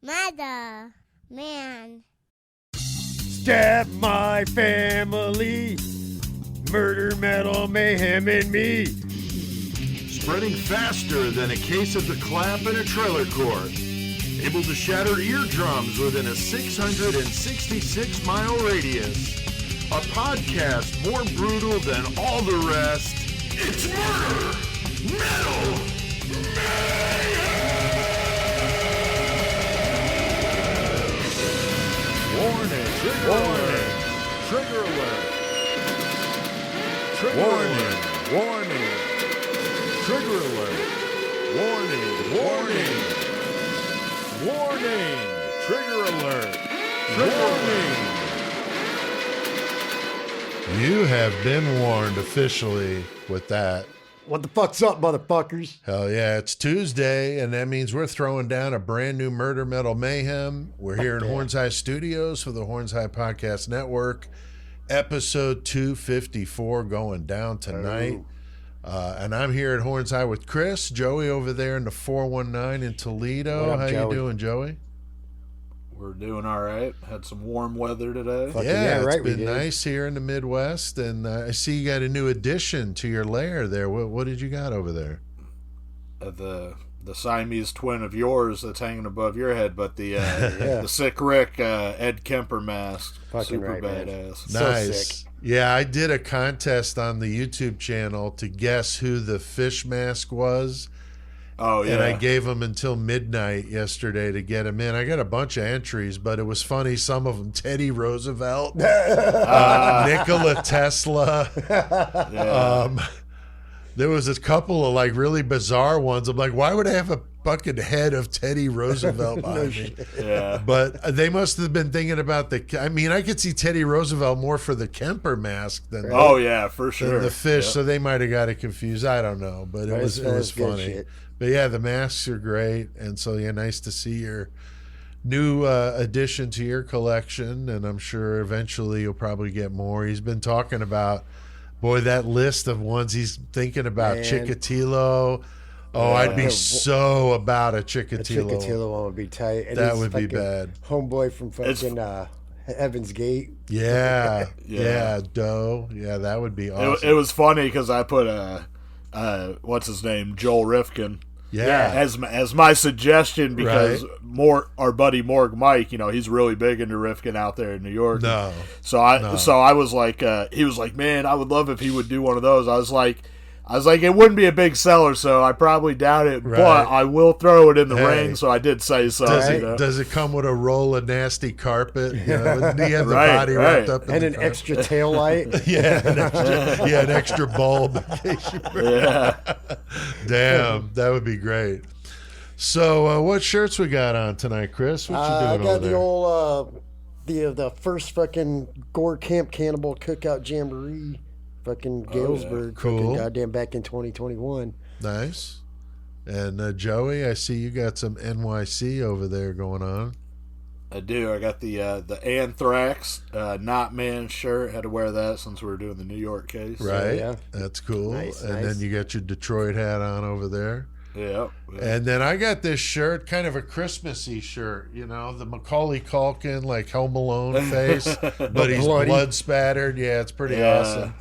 Mother, man. Stab my family. Murder, metal, mayhem, and me. Spreading faster than a case of the clap in a trailer court. Able to shatter eardrums within a 666-mile radius. A podcast more brutal than all the rest. It's Murder, Metal, Mayhem! Warning, trigger alert. Trigger alert. Warning. Trigger alert. Warning. Trigger alert. Warning. You have been warned officially with that. What the fuck's up, motherfuckers? Hell yeah, it's Tuesday, and that means we're throwing down a brand new Murder Metal Mayhem. We're here in Horns High Studios for the Horns High Podcast Network. Episode 254 going down tonight. And I'm here at Horns High with Chris. Joey over there in the 419 in Toledo. What up, How Joey? you doing, Joey? We're doing all right. Had some warm weather today. Yeah, right, it's been nice here in the Midwest. And I see you got a new addition to your lair there. What did you got over there? The Siamese twin of yours that's hanging above your head, but the the Sick Rick Ed Kemper mask. Fucking Super right, man. badass. So Nice. sick. Yeah, I did a contest on the YouTube channel to guess who the fish mask was. Oh yeah. And I gave them until midnight yesterday to get them in. I got a bunch of entries, but it was funny. Some of them, Teddy Roosevelt, Nikola Tesla. There was a couple of like really bizarre ones. I'm like, why would I have a fucking head of Teddy Roosevelt behind me? Yeah. But they must have been thinking about I could see Teddy Roosevelt more for the Kemper mask than Oh yeah, for sure. the fish, Yep. so they might have got it confused. I don't know, but it was good funny. shit. But yeah, the masks are great, and so yeah, nice to see your new addition to your collection, and I'm sure eventually you'll probably get more. He's been talking about, boy, that list of ones he's thinking about. Man. Chikatilo. Oh, I'd be so about a The Chikatilo. Chikatilo one would be tight. And That his would be fucking bad. Homeboy from fucking Heaven's Gate. Yeah, Yeah. Doe. Yeah, that would be awesome. It was funny because I put what's his name, Joel Rifkin. Yeah. As my suggestion because our buddy Morg Mike, he's really big into Rifkin out there in New York. No. So I was like, he was like, man, I would love if he would do one of those. I was like, it wouldn't be a big seller, so I probably doubt it, Right. but I will throw it in the Hey. ring. So I did say so. Does it come with a roll of nasty carpet? Wouldn't he have the Right, body right. wrapped up in And the an carpet? extra tail light. Yeah, an extra bulb. In case you Yeah. Damn, that would be great. So, what shirts we got on tonight, Chris? What you I doing got over the there? old the first fucking Gore Camp Cannibal Cookout Jamboree, fucking Galesburg, Cool. fucking goddamn back in 2021. Nice. And Joey, I see you got some NYC over there going on. I do. I got the Anthrax Not Man shirt. Had to wear that since we were doing the New York case. Right. yeah. That's cool. Nice, and nice. then you got your Detroit hat on over there. Yeah. And then I got this shirt, kind of a Christmassy shirt, the Macaulay Culkin, like Home Alone face, but he's bloody. blood spattered. Yeah, it's pretty Yeah. awesome.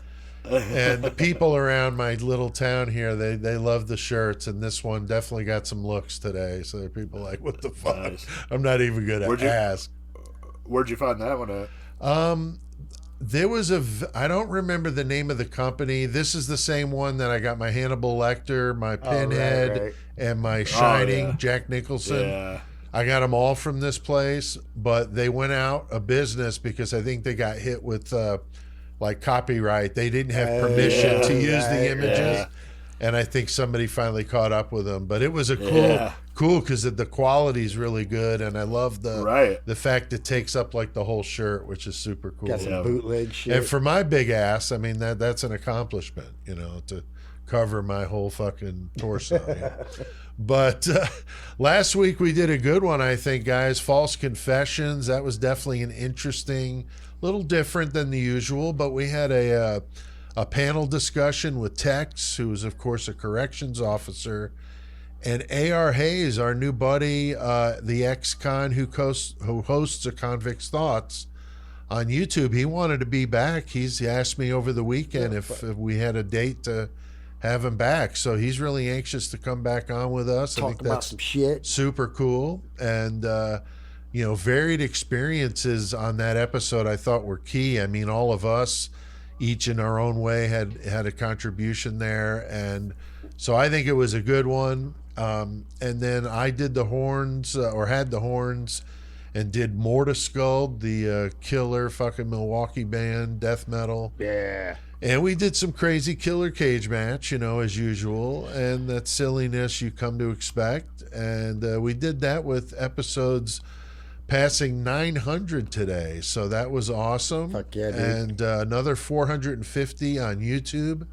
And the people around my little town here, they love the shirts, and this one definitely got some looks today. So there are people like, what the fuck? Nice. I'm not even going Where'd to you- ask. Where'd you find that one at? There was I don't remember the name of the company. This is the same one that I got my Hannibal Lecter, my Pinhead, right. and my Shining, yeah. Jack Nicholson. Yeah. I got them all from this place, but they went out of business because I think they got hit with like copyright. They didn't have permission to use the images. yeah. And I think somebody finally caught up with them. But it was a Yeah. cool because the quality is really good, and I love the fact it takes up like the whole shirt, which is super cool. Got some bootleg shit. And for my big ass, I mean that's an accomplishment, to cover my whole fucking torso. But last week we did a good one, I think, guys. False confessions. That was definitely an interesting, little different than the usual. But we had a panel discussion with Tex, who is of course a corrections officer, And A.R. Hayes, our new buddy, the ex-con who hosts a Convict's Thoughts on YouTube, he wanted to be back. He's asked me over the weekend if we had a date to have him back. So he's really anxious to come back on with us. Talk about some shit. Super cool. And, varied experiences on that episode I thought were key. I mean, all of us, each in our own way, had a contribution there. And so I think it was a good one. And then I did the horns, had the horns, and did Mortiscald, the killer fucking Milwaukee band, death metal. Yeah. And we did some crazy killer cage match, as usual, and that silliness you come to expect. And we did that with episodes passing 900 today, so that was awesome. Fuck yeah, dude. And another 450 on YouTube.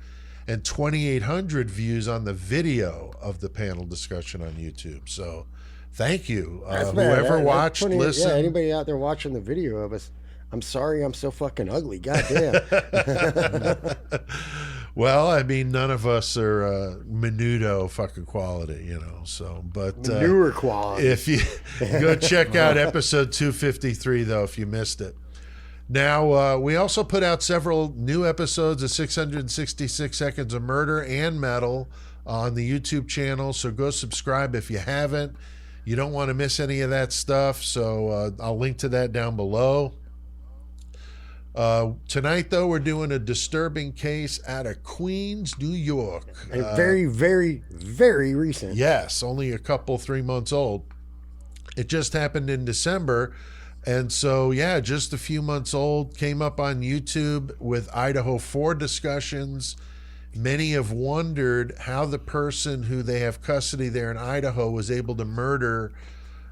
And 2,800 views on the video of the panel discussion on YouTube. So thank you. Whoever watched, listened. Yeah, anybody out there watching the video of us, I'm sorry I'm so fucking ugly. Goddamn. Well, I mean, none of us are menudo fucking quality, so, but newer quality. If you go check out episode 253, though, if you missed it. Now, we also put out several new episodes of 666 Seconds of Murder and Metal on the YouTube channel, so go subscribe if you haven't. You don't want to miss any of that stuff, so I'll link to that down below. Tonight, though, we're doing a disturbing case out of Queens, New York. And very, very, very recent. Yes, only a couple, 3 months old. It just happened in December. And so, yeah, just a few months old, came up on YouTube with Idaho 4 discussions. Many have wondered how the person who they have custody there in Idaho was able to murder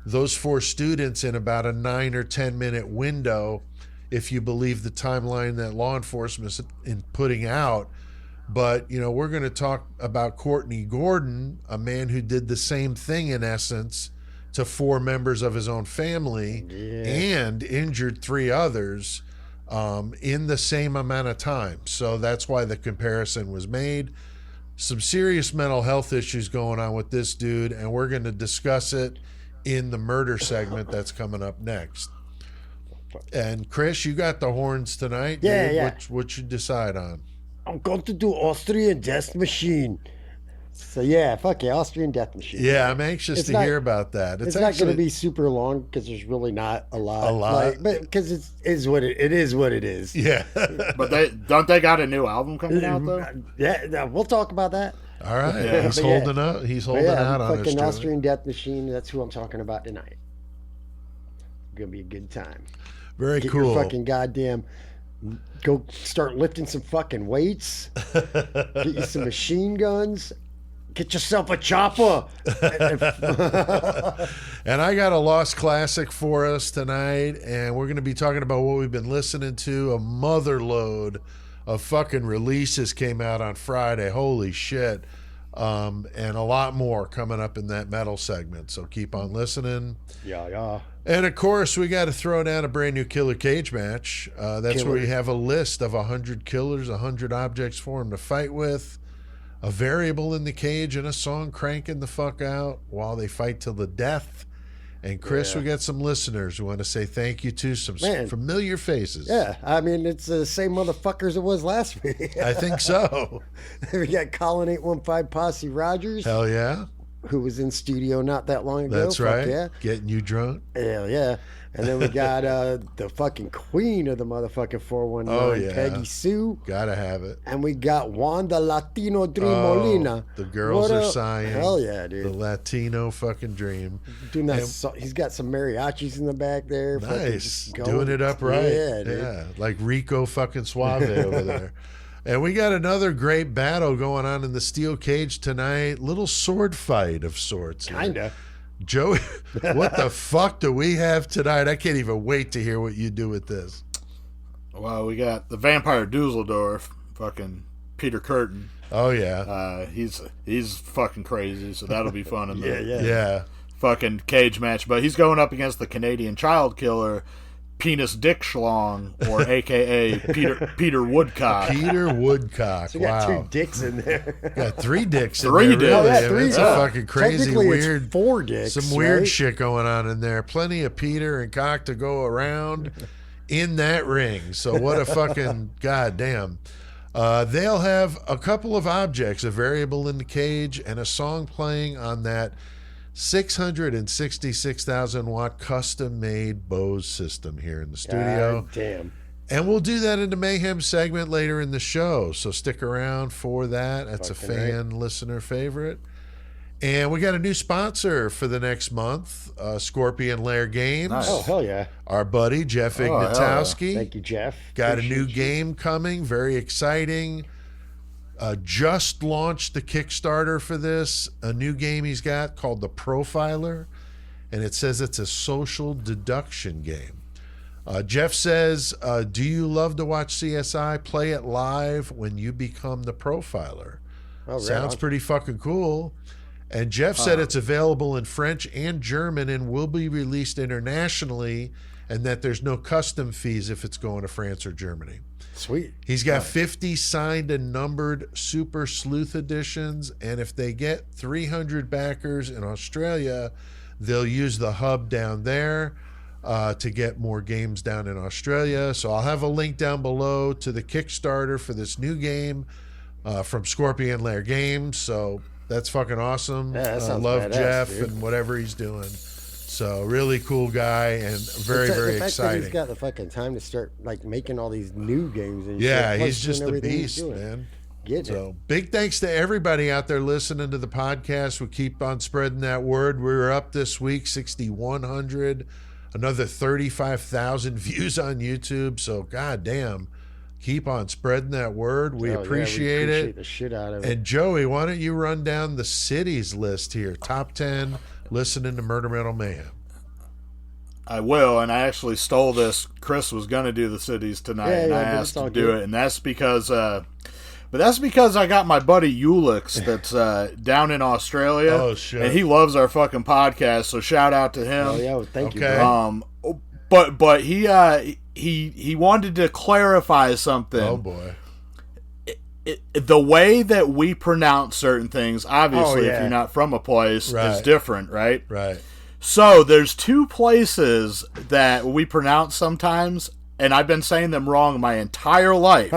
those 4 students in about a 9 or 10 minute window, if you believe the timeline that law enforcement is in putting out. But, we're going to talk about Courtney Gordon, a man who did the same thing in essence to 4 members of his own family and injured 3 others in the same amount of time. So that's why the comparison was made. Some serious mental health issues going on with this dude, and we're going to discuss it in the murder segment that's coming up next. And Chris, you got the horns tonight. Yeah, dude. yeah. What you decide on? I'm going to do Austrian Death Machine. So yeah, fuck yeah, Austrian Death Machine. Yeah, I'm anxious to hear about that. It's not going to be super long because there's really not a lot. But because it is what it is. Yeah. But they got a new album coming out though? Yeah, we'll talk about that. All right. Yeah. He's holding up. He's holding out on us. Fucking Austrian Death Machine. That's who I'm talking about tonight. Gonna be a good time. Very Get cool. Your fucking goddamn. Go start lifting some fucking weights. Get you some machine guns. Get yourself a chopper. And I got a Lost Classic for us tonight, and we're going to be talking about what we've been listening to. A mother load of fucking releases came out on Friday. Holy shit. And a lot more coming up in that metal segment. So keep on listening. Yeah. And of course, we got to throw down a brand new killer cage match. That's where we have a list of 100 killers, 100 objects for them to fight with, a variable in the cage, and a song cranking the fuck out while they fight till the death. And Chris, we got some listeners who want to say thank you to some familiar faces. Yeah, I mean, it's the same motherfuckers it was last week. I think so. We got Colin 815 Posse Rogers. Hell yeah. Who was in studio not that long ago. That's Fuck right. Yeah. Getting you drunk. Hell yeah. And then we got the fucking queen of the motherfucking 419, Peggy Sue. Gotta have it. And we got Wanda Latino Dream Molina. The girls are sighing. Hell yeah, dude. The Latino fucking dream. Doing that he's got some mariachis in the back there. Nice. Doing it upright. Yeah, dude. Yeah. Like Rico fucking Suave over there. And we got another great battle going on in the steel cage tonight. Little sword fight of sorts. Kinda. Joey, what the fuck do we have tonight? I can't even wait to hear what you do with this. Well, we got the Vampire Dusseldorf, fucking Peter Curtin. Oh yeah. He's fucking crazy, so that'll be fun in the yeah. fucking cage match. But he's going up against the Canadian child killer, Penis Dick Schlong, or AKA Peter Woodcock. Peter Woodcock. So you got Wow. 2 dicks in there. Got 3 dicks in Three there. dicks. Really. Oh, yeah, I mean, 3 it's dicks. a fucking crazy, Technically, weird. it's 4 dicks. Some weird right? shit going on in there. Plenty of Peter and cock to go around in that ring. So what a fucking goddamn. They'll have a couple of objects, a variable in the cage, and a song playing on that 666,000 watt custom made Bose system here in the studio. God damn. And we'll do that in the Mayhem segment later in the show. So stick around for that. That's Fucking a fan listener favorite. And we got a new sponsor for the next month, Scorpion Lair Games. Nice. Oh, hell yeah. Our buddy Jeff hell yeah. Ignatowski. Thank you, Jeff. Got a Appreciate new you. game coming, very exciting. Just launched the Kickstarter for this. A new game he's got called The Profiler, and it says it's a social deduction game. Jeff says, do you love to watch CSI? Play it live when you become the profiler. Oh, right Sounds on. pretty fucking cool. And Jeff said it's available in French and German and will be released internationally, and that there's no custom fees if it's going to France or Germany. Sweet. He's got 50 signed and numbered Super Sleuth editions, and if they get 300 backers in Australia, they'll use the hub down there to get more games down in Australia. So I'll have a link down below to the Kickstarter for this new game from Scorpion Lair Games. So that's fucking awesome. Yeah, that I sounds love badass, Jeff dude. and whatever he's doing. So really cool guy and very, It's very the fact exciting. That he's got the fucking time to start like making all these new games and Yeah, shit, plus he's just doing a everything he's beast, doing. man. Get So it. big thanks to everybody out there listening to the podcast. We keep on spreading that word. We were up this week, 6,100, another 35,000 views on YouTube. So goddamn, keep on spreading that word. We Oh, yeah, appreciate it. the shit out of it. And Joey, why don't you run down the cities list here? Top 10 listening to Murder Metal Mayhem. I will, and I actually stole this. Chris was going to do the cities tonight, and I but asked it's all to do good. it, and that's because I got my buddy Ulix that's down in Australia. Oh, shit. And he loves our fucking podcast, so shout out to him. Oh yeah, well, thank you. Okay. bro. But he wanted to clarify something. Oh, boy. The way that we pronounce certain things, obviously, Oh, if yeah. you're not from a place, is Right. different, right? Right. So there's 2 places that we pronounce sometimes, and I've been saying them wrong my entire life.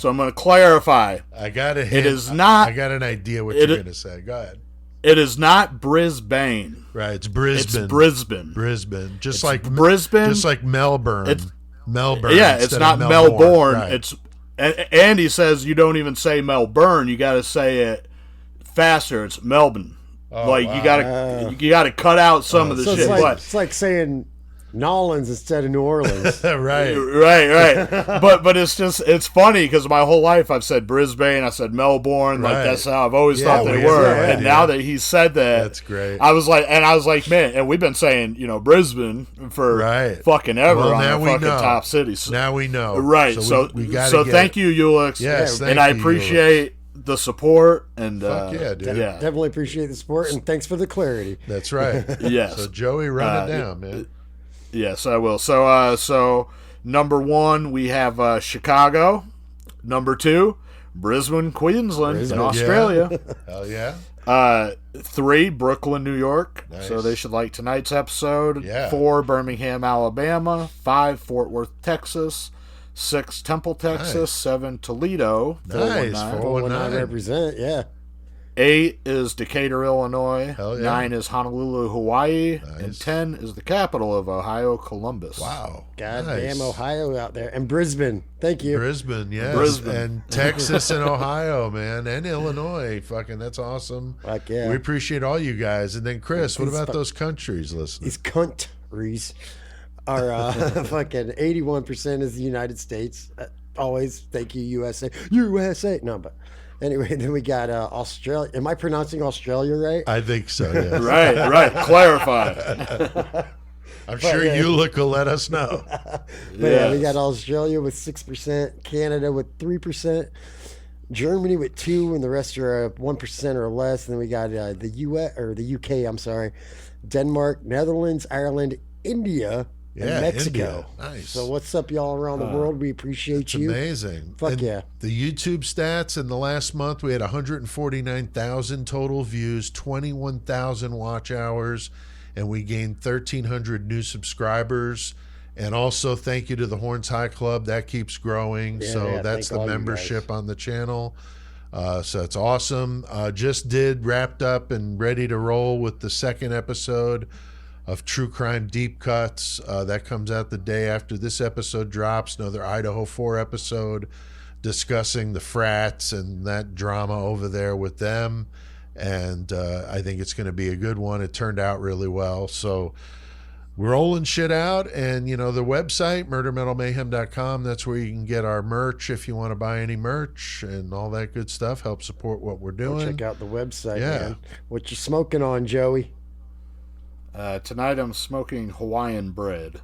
So I'm going to clarify. I got a hint. It is not. I got an idea what It- you're going to say. Go ahead. It is not Brisbane. Right. It's Brisbane. It's Brisbane. Brisbane, just It's like Brisbane. just like Melbourne. It's- Melbourne. Yeah, it's instead not of Melbourne. Right. It's Andy says you don't even say Melbourne. You got to say it faster. It's Melbourne. Like wow. you gotta cut out some of the So shit. it's like saying Nolans instead of New Orleans. right. Right. but it's funny because my whole life I've said Brisbane, I said Melbourne, Right. like that's how I've always Yeah, thought they we were. have no And idea. now that he said that, That's great. I was like, man, and we've been saying, Brisbane for Right. fucking ever Well, on now the we fucking know. top cities. Now we know. Right. So So we gotta so get thank it. you, Ulix. Yes, thank and I you, appreciate the support and Fuck yeah, dude. yeah. Definitely appreciate the support and thanks for the clarity. That's right. Yes. So Joey, run it down, man. Yes, I will. So number 1 we have Chicago. Number 2, Brisbane, Queensland, Brisbane, in Australia. Hell yeah. 3, Brooklyn, New York. Nice. So they should like tonight's episode. Yeah. 4, Birmingham, Alabama. 5, Fort Worth, Texas. 6, Temple, Texas. Nice. 7, Toledo. Nice. 419. 419. Represent, yeah. 8 is Decatur, Illinois. Hell yeah. 9 is Honolulu, Hawaii. Nice. And 10 is the capital of Ohio, Columbus. Wow. Goddamn Nice. Ohio out there. And Brisbane. Thank you. Brisbane, yes. Brisbane. And Texas and Ohio, man. And Illinois. Fucking, that's awesome. Fuck yeah. We appreciate all you guys. And then, Chris, what These about fu- those countries listening? These countries are fucking 81% is the United States. Always, thank you, USA. USA. No, but anyway, then we got Australia. Am I pronouncing Australia right? I think so, yes. Right. Clarify. I'm sure yeah. Ulick will let us know. But yeah, we Yes. got Australia with 6%, Canada with 3%, Germany with 2%, and the rest are 1% or less. And then we got the UK, I'm sorry, Denmark, Netherlands, Ireland, India, in Mexico. India. Nice. So what's up, y'all around the world? We appreciate It's you. amazing. Fuck And yeah. The YouTube stats in the last month, we had 149,000 total views, 21,000 watch hours, and we gained 1,300 new subscribers. And also, thank you to the Horns High Club. That keeps growing. So that's thank the all you membership on the channel. So it's awesome. Wrapped up and ready to roll with the second episode of True Crime Deep Cuts. That comes out the day after this episode drops. Another Idaho 4 episode discussing the frats and that drama over there with them. And I think it's going to be a good one. It turned out really well. So we're rolling shit out. And, the website, murdermetalmayhem.com, that's where you can get our merch if you want to buy any merch and all that good stuff. Help support what we're doing. Check out the website, Yeah. man. What you smoking on, Joey? Tonight I'm smoking Hawaiian bread.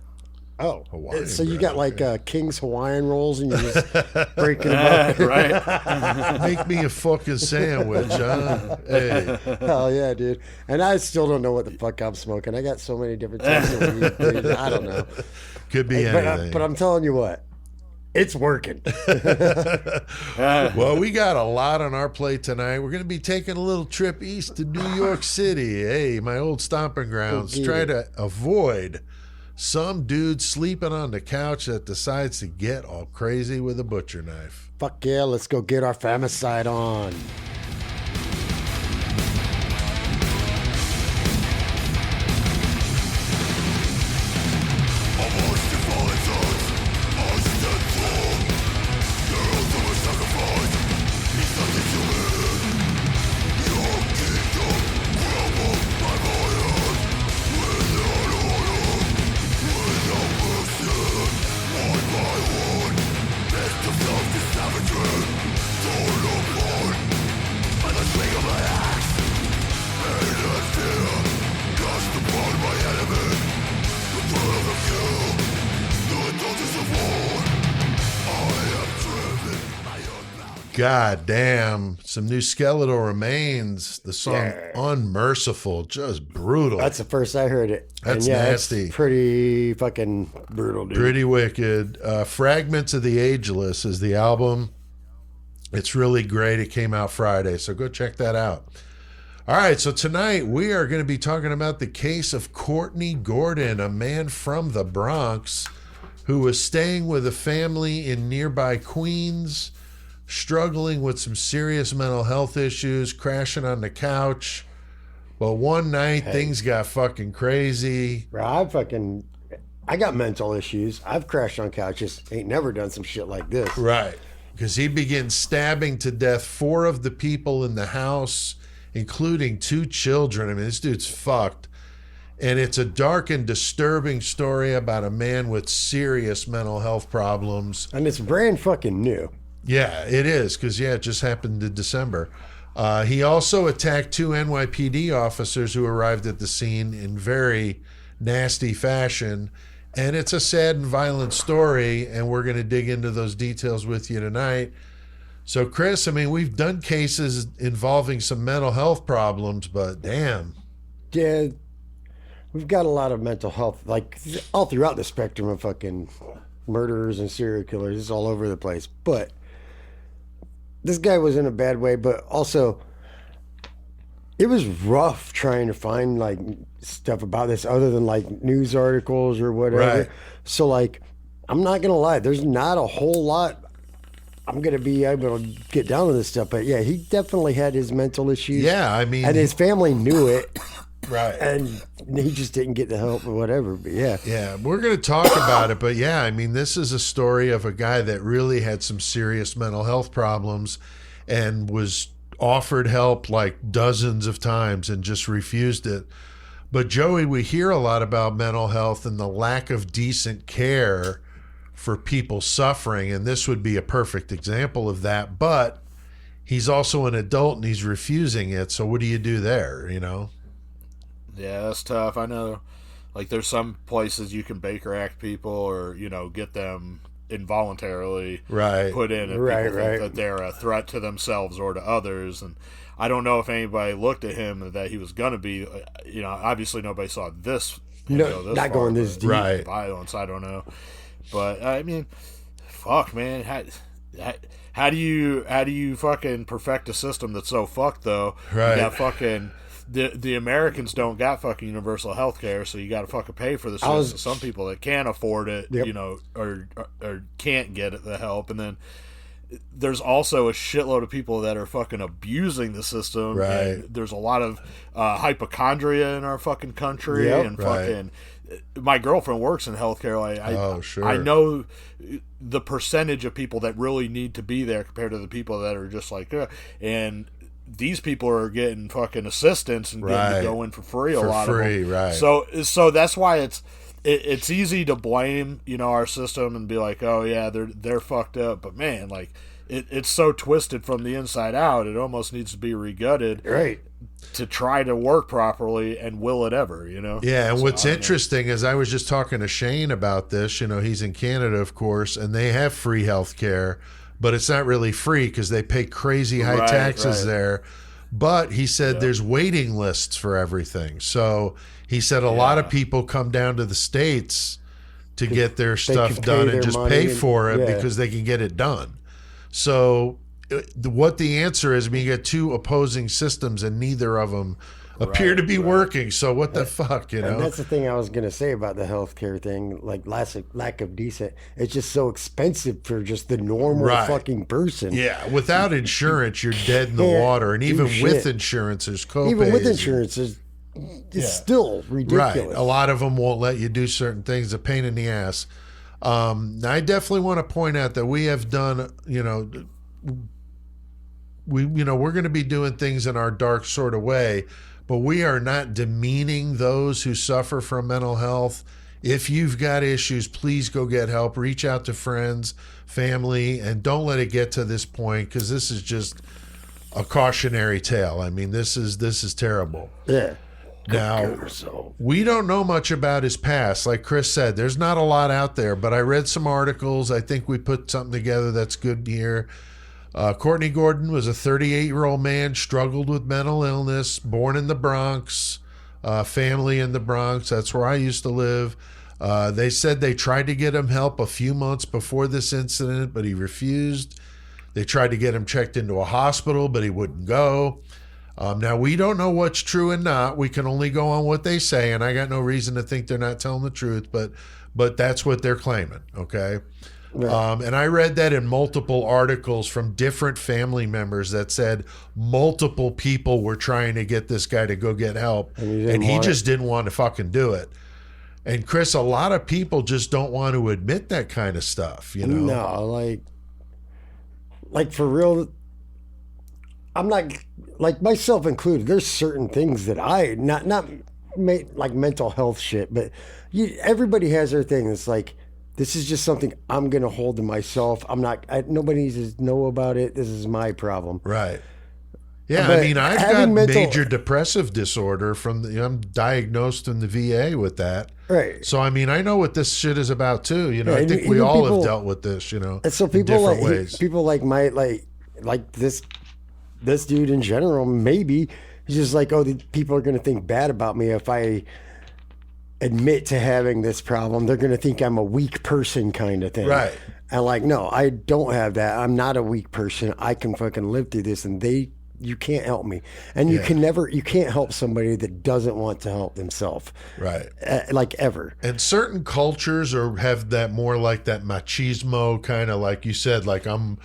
Oh, Hawaiian so you bread, got like okay. King's Hawaiian rolls and you're just breaking them up. Right? Make me a fucking sandwich, huh? Hey. Hell yeah, dude. And I still don't know what the fuck I'm smoking. I got so many different types of weed, dude. I don't know. Could be anything. But I'm telling you what, it's working. Well, we got a lot on our plate tonight. We're going to be taking a little trip east to New York City. Hey, my old stomping grounds. Try to avoid some dude sleeping on the couch that decides to get all crazy with a butcher knife. Fuck yeah, let's go get our famicide on. God damn, some new Skeletal Remains. The song Unmerciful, just brutal. That's the first I heard it. That's and yeah, nasty. It's pretty fucking brutal, dude. Pretty wicked. Fragments of the Ageless is the album. It's really great. It came out Friday, so go check that out. All right, so tonight we are going to be talking about the case of Courtney Gordon, a man from the Bronx who was staying with a family in nearby Queens, struggling with some serious mental health issues, crashing on the couch. But one night, things got fucking crazy. Bro, I got mental issues. I've crashed on couches. Ain't never done some shit like this. Right. Because he begins stabbing to death 4 of the people in the house, including 2 children. I mean, this dude's fucked. And it's a dark and disturbing story about a man with serious mental health problems. And it's brand fucking new. Yeah, it is, because, it just happened in December. He also attacked 2 NYPD officers who arrived at the scene in very nasty fashion. And it's a sad and violent story, and we're going to dig into those details with you tonight. So, Chris, I mean, we've done cases involving some mental health problems, but damn. Yeah, we've got a lot of mental health, like all throughout the spectrum of fucking murderers and serial killers. It's all over the place. But this guy was in a bad way, but also it was rough trying to find like stuff about this other than like news articles or whatever. Right. So like, I'm not gonna lie, there's not a whole lot I'm gonna be able to get down with this stuff. But yeah, he definitely had his mental issues. Yeah, I mean, and his family knew it. right. And he just didn't get the help or whatever. But yeah. Yeah, we're going to talk about it, but yeah, I mean, this is a story of a guy that really had some serious mental health problems and was offered help like dozens of times and just refused it. But Joey, we hear a lot about mental health and the lack of decent care for people suffering, and this would be a perfect example of that. But he's also an adult and he's refusing it, so what do you do there, you know? Yeah, that's tough. I know, like, there's some places you can Baker Act people or, get them involuntarily put in if people think that they're a threat to themselves or to others. And I don't know if anybody looked at him and that he was going to be, obviously nobody saw this not going this deep. Right. Violence, I don't know. But I mean, fuck, man. How do you fucking perfect a system that's so fucked though? Right. You got fucking the Americans don't got fucking universal health care, so you got to fucking pay for the system. Some people that can't afford it, or can't get it, the help, and then there's also a shitload of people that are fucking abusing the system. Right. And there's a lot of hypochondria in our fucking country, and fucking. My girlfriend works in healthcare. I know the percentage of people that really need to be there compared to the people that are just like, and these people are getting fucking assistance and getting to go in for free. A lot of them. Right. So that's why it's easy to blame our system and be like, oh yeah, they're fucked up. But man, like it's so twisted from the inside out. It almost needs to be regutted. Right. To try to work properly, and will it ever, Yeah, and what's interesting is I was just talking to Shane about this. He's in Canada, of course, and they have free health care, but it's not really free because they pay crazy high taxes there. But he said there's waiting lists for everything. So he said a lot of people come down to the States to get their stuff done and just pay for it because they can get it done. So what the answer is, you get two opposing systems and neither of them appear to be working. So what the fuck, And that's the thing I was going to say about the healthcare thing, like lack of decent. It's just so expensive for just the normal fucking person. Yeah, without insurance, you're dead in the water. And even with insurance, there's copays. Even with insurance, it's still ridiculous. Right. A lot of them won't let you do certain things. A pain in the ass. I definitely want to point out that we have done, we're going to be doing things in our dark sort of way, but we are not demeaning those who suffer from mental health. If you've got issues, please go get help. Reach out to friends, family, and don't let it get to this point, because this is just a cautionary tale. I mean, this is terrible. Yeah. Now, we don't know much about his past. Like Chris said, there's not a lot out there, but I read some articles. I think we put something together that's good here. Courtney Gordon was a 38-year-old man, struggled with mental illness, born in the Bronx, family in the Bronx. That's where I used to live. They said they tried to get him help a few months before this incident, but he refused. They tried to get him checked into a hospital, but he wouldn't go. Now, we don't know what's true and not. We can only go on what they say, and I got no reason to think they're not telling the truth, but that's what they're claiming, okay? Right. And I read that in multiple articles from different family members that said multiple people were trying to get this guy to go get help, and he just didn't want to fucking do it. And Chris, a lot of people just don't want to admit that kind of stuff, No, like for real, I'm not, like myself included, there's certain things that not like mental health shit, but everybody has their thing. It's like, this is just something I'm going to hold to myself. Nobody needs to know about it. This is my problem. Right. Yeah, but I mean, I've got major depressive disorder I'm diagnosed in the VA with that. Right. So, I mean, I know what this shit is about too. I think we all have dealt with this, And so people in different ways. People like this dude in general, maybe he's just like, people are going to think bad about me if I admit to having this problem. They're going to think I'm a weak person kind of thing. Right. And no, I don't have that. I'm not a weak person. I can fucking live through this, and you can't help me. And you can't help somebody that doesn't want to help themselves. Right. Ever. And certain cultures have that more like that machismo kind of, like you said, like I'm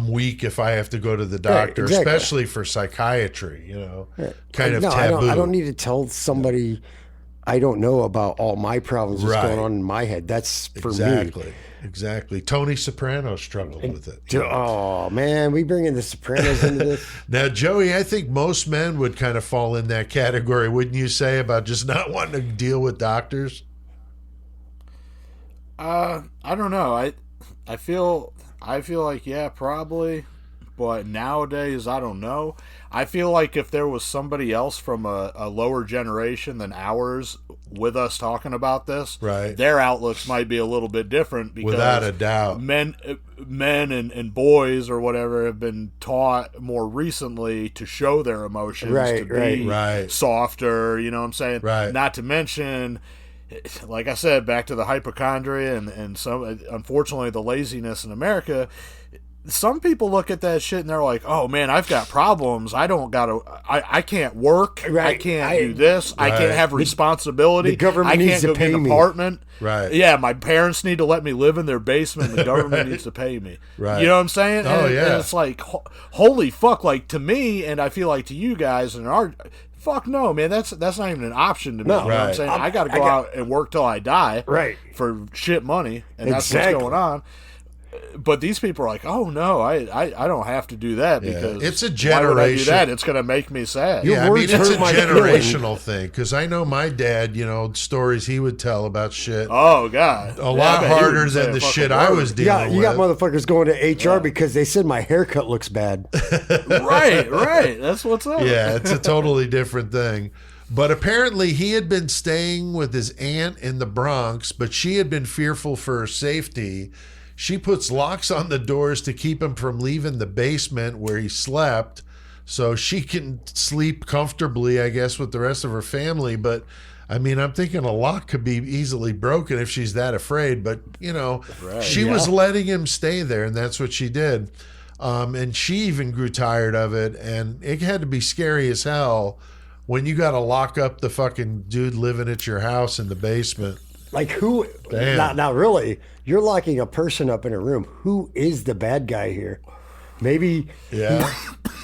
weak if I have to go to the doctor, right, exactly. Especially for psychiatry, kind of no, taboo. I don't need to tell somebody I don't know about all my problems that's going on in my head. That's for me. Exactly. Tony Soprano struggled with it. Oh, man, we bringing the Sopranos into this? Now, Joey, I think most men would kind of fall in that category, wouldn't you say, about just not wanting to deal with doctors? I don't know. I feel like, yeah, probably. But nowadays, I don't know. I feel like if there was somebody else from a lower generation than ours with us talking about this, right, their outlooks might be a little bit different, because without a doubt, men and boys or whatever have been taught more recently to show their emotions, to be softer. You know what I'm saying? Right. Not to mention, like I said, back to the hypochondria and some, unfortunately, the laziness in America. Some people look at that shit and they're like, "Oh man, I've got problems. I can't work. Right. I can't do this. Right. I can't have responsibility. The government I needs can't to go pay get an me." apartment. Right. Yeah, my parents need to let me live in their basement. The government needs to pay me. Right. You know what I'm saying? Oh, yeah. And it's like, holy fuck! Like to me, and I feel like to you guys and our. Fuck no, man. That's not even an option to me. No. You know what I'm saying? I got to go out and work till I die. Right. For shit money, and that's Exactly. what's going on. But these people are like, oh no, I don't have to do that because it's a why would I do generation. that? It's going to make me sad. Your Yeah, I mean, words it's a hurt my generational thing because I know my dad, stories he would tell about shit Oh god, a lot I bet he harder wouldn't say than a the fucking shit I word. was You got, dealing you got with. motherfuckers going to HR because they said my haircut looks bad. Right. That's what's up. Yeah, it's a totally different thing. But apparently he had been staying with his aunt in the Bronx, but she had been fearful for her safety. She puts locks on the doors to keep him from leaving the basement where he slept so she can sleep comfortably, I guess, with the rest of her family. But I mean, I'm thinking a lock could be easily broken if she's that afraid. But, she was letting him stay there, and that's what she did. And she even grew tired of it, and it had to be scary as hell when you got to lock up the fucking dude living at your house in the basement. Like who? Damn. Now, really, you're locking a person up in a room. Who is the bad guy here? Maybe. Yeah.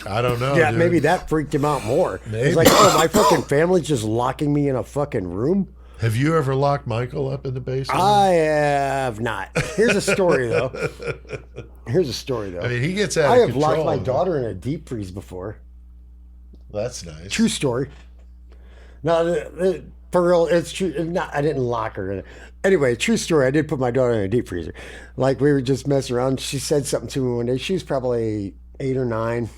I don't know. Yeah, dude. maybe that freaked him out more. Maybe. It's like, oh, my fucking family's just locking me in a fucking room. Have you ever locked Michael up in the basement? I have not. Here's a story though. I mean, he gets out I of have control. locked my daughter in a deep freeze before. That's nice. True story. No, for real, it's true. I didn't lock her in it. Anyway, true story. I did put my daughter in a deep freezer. Like we were just messing around. She said something to me one day. She was probably 8 or 9.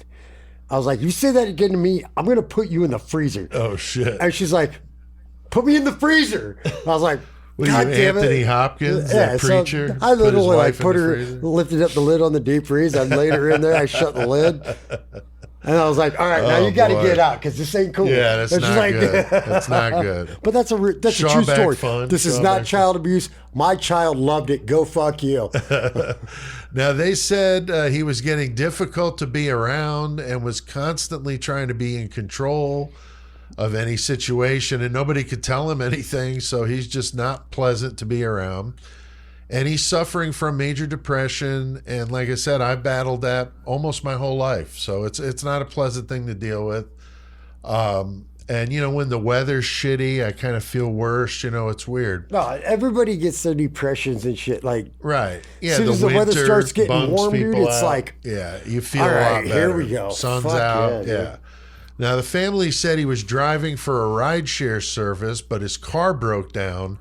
I was like, "You say that again to me, I'm gonna put you in the freezer." Oh shit. And she's like, "Put me in the freezer." I was like, What "God are you, damn Anthony it!" Hopkins, Yeah, that so preacher? I literally wife in put the her, freezer? lifted up the lid on the deep freeze. I laid her in there. I shut the lid. And I was like, "All right, now Oh, you got to boy. get out because this ain't cool." Yeah, that's And she's not like, good. That's not good. But that's a true Shawback story. fun. This is Shawback not fun. child abuse. My child loved it. Go fuck you. Now, they said he was getting difficult to be around and was constantly trying to be in control of any situation, and nobody could tell him anything, so he's just not pleasant to be around. And he's suffering from major depression, and like I said, I battled that almost my whole life, so it's not a pleasant thing to deal with. And when the weather's shitty, I kind of feel worse. It's weird. No, everybody gets their depressions and shit. Like, Right. Yeah, as soon as the weather winter starts getting bums warm, dude, people it's out. like, yeah, you feel all a right, lot better. here we go. Sun's Fuck out. yeah, Yeah. dude. Now, the family said he was driving for a rideshare service, but his car broke down.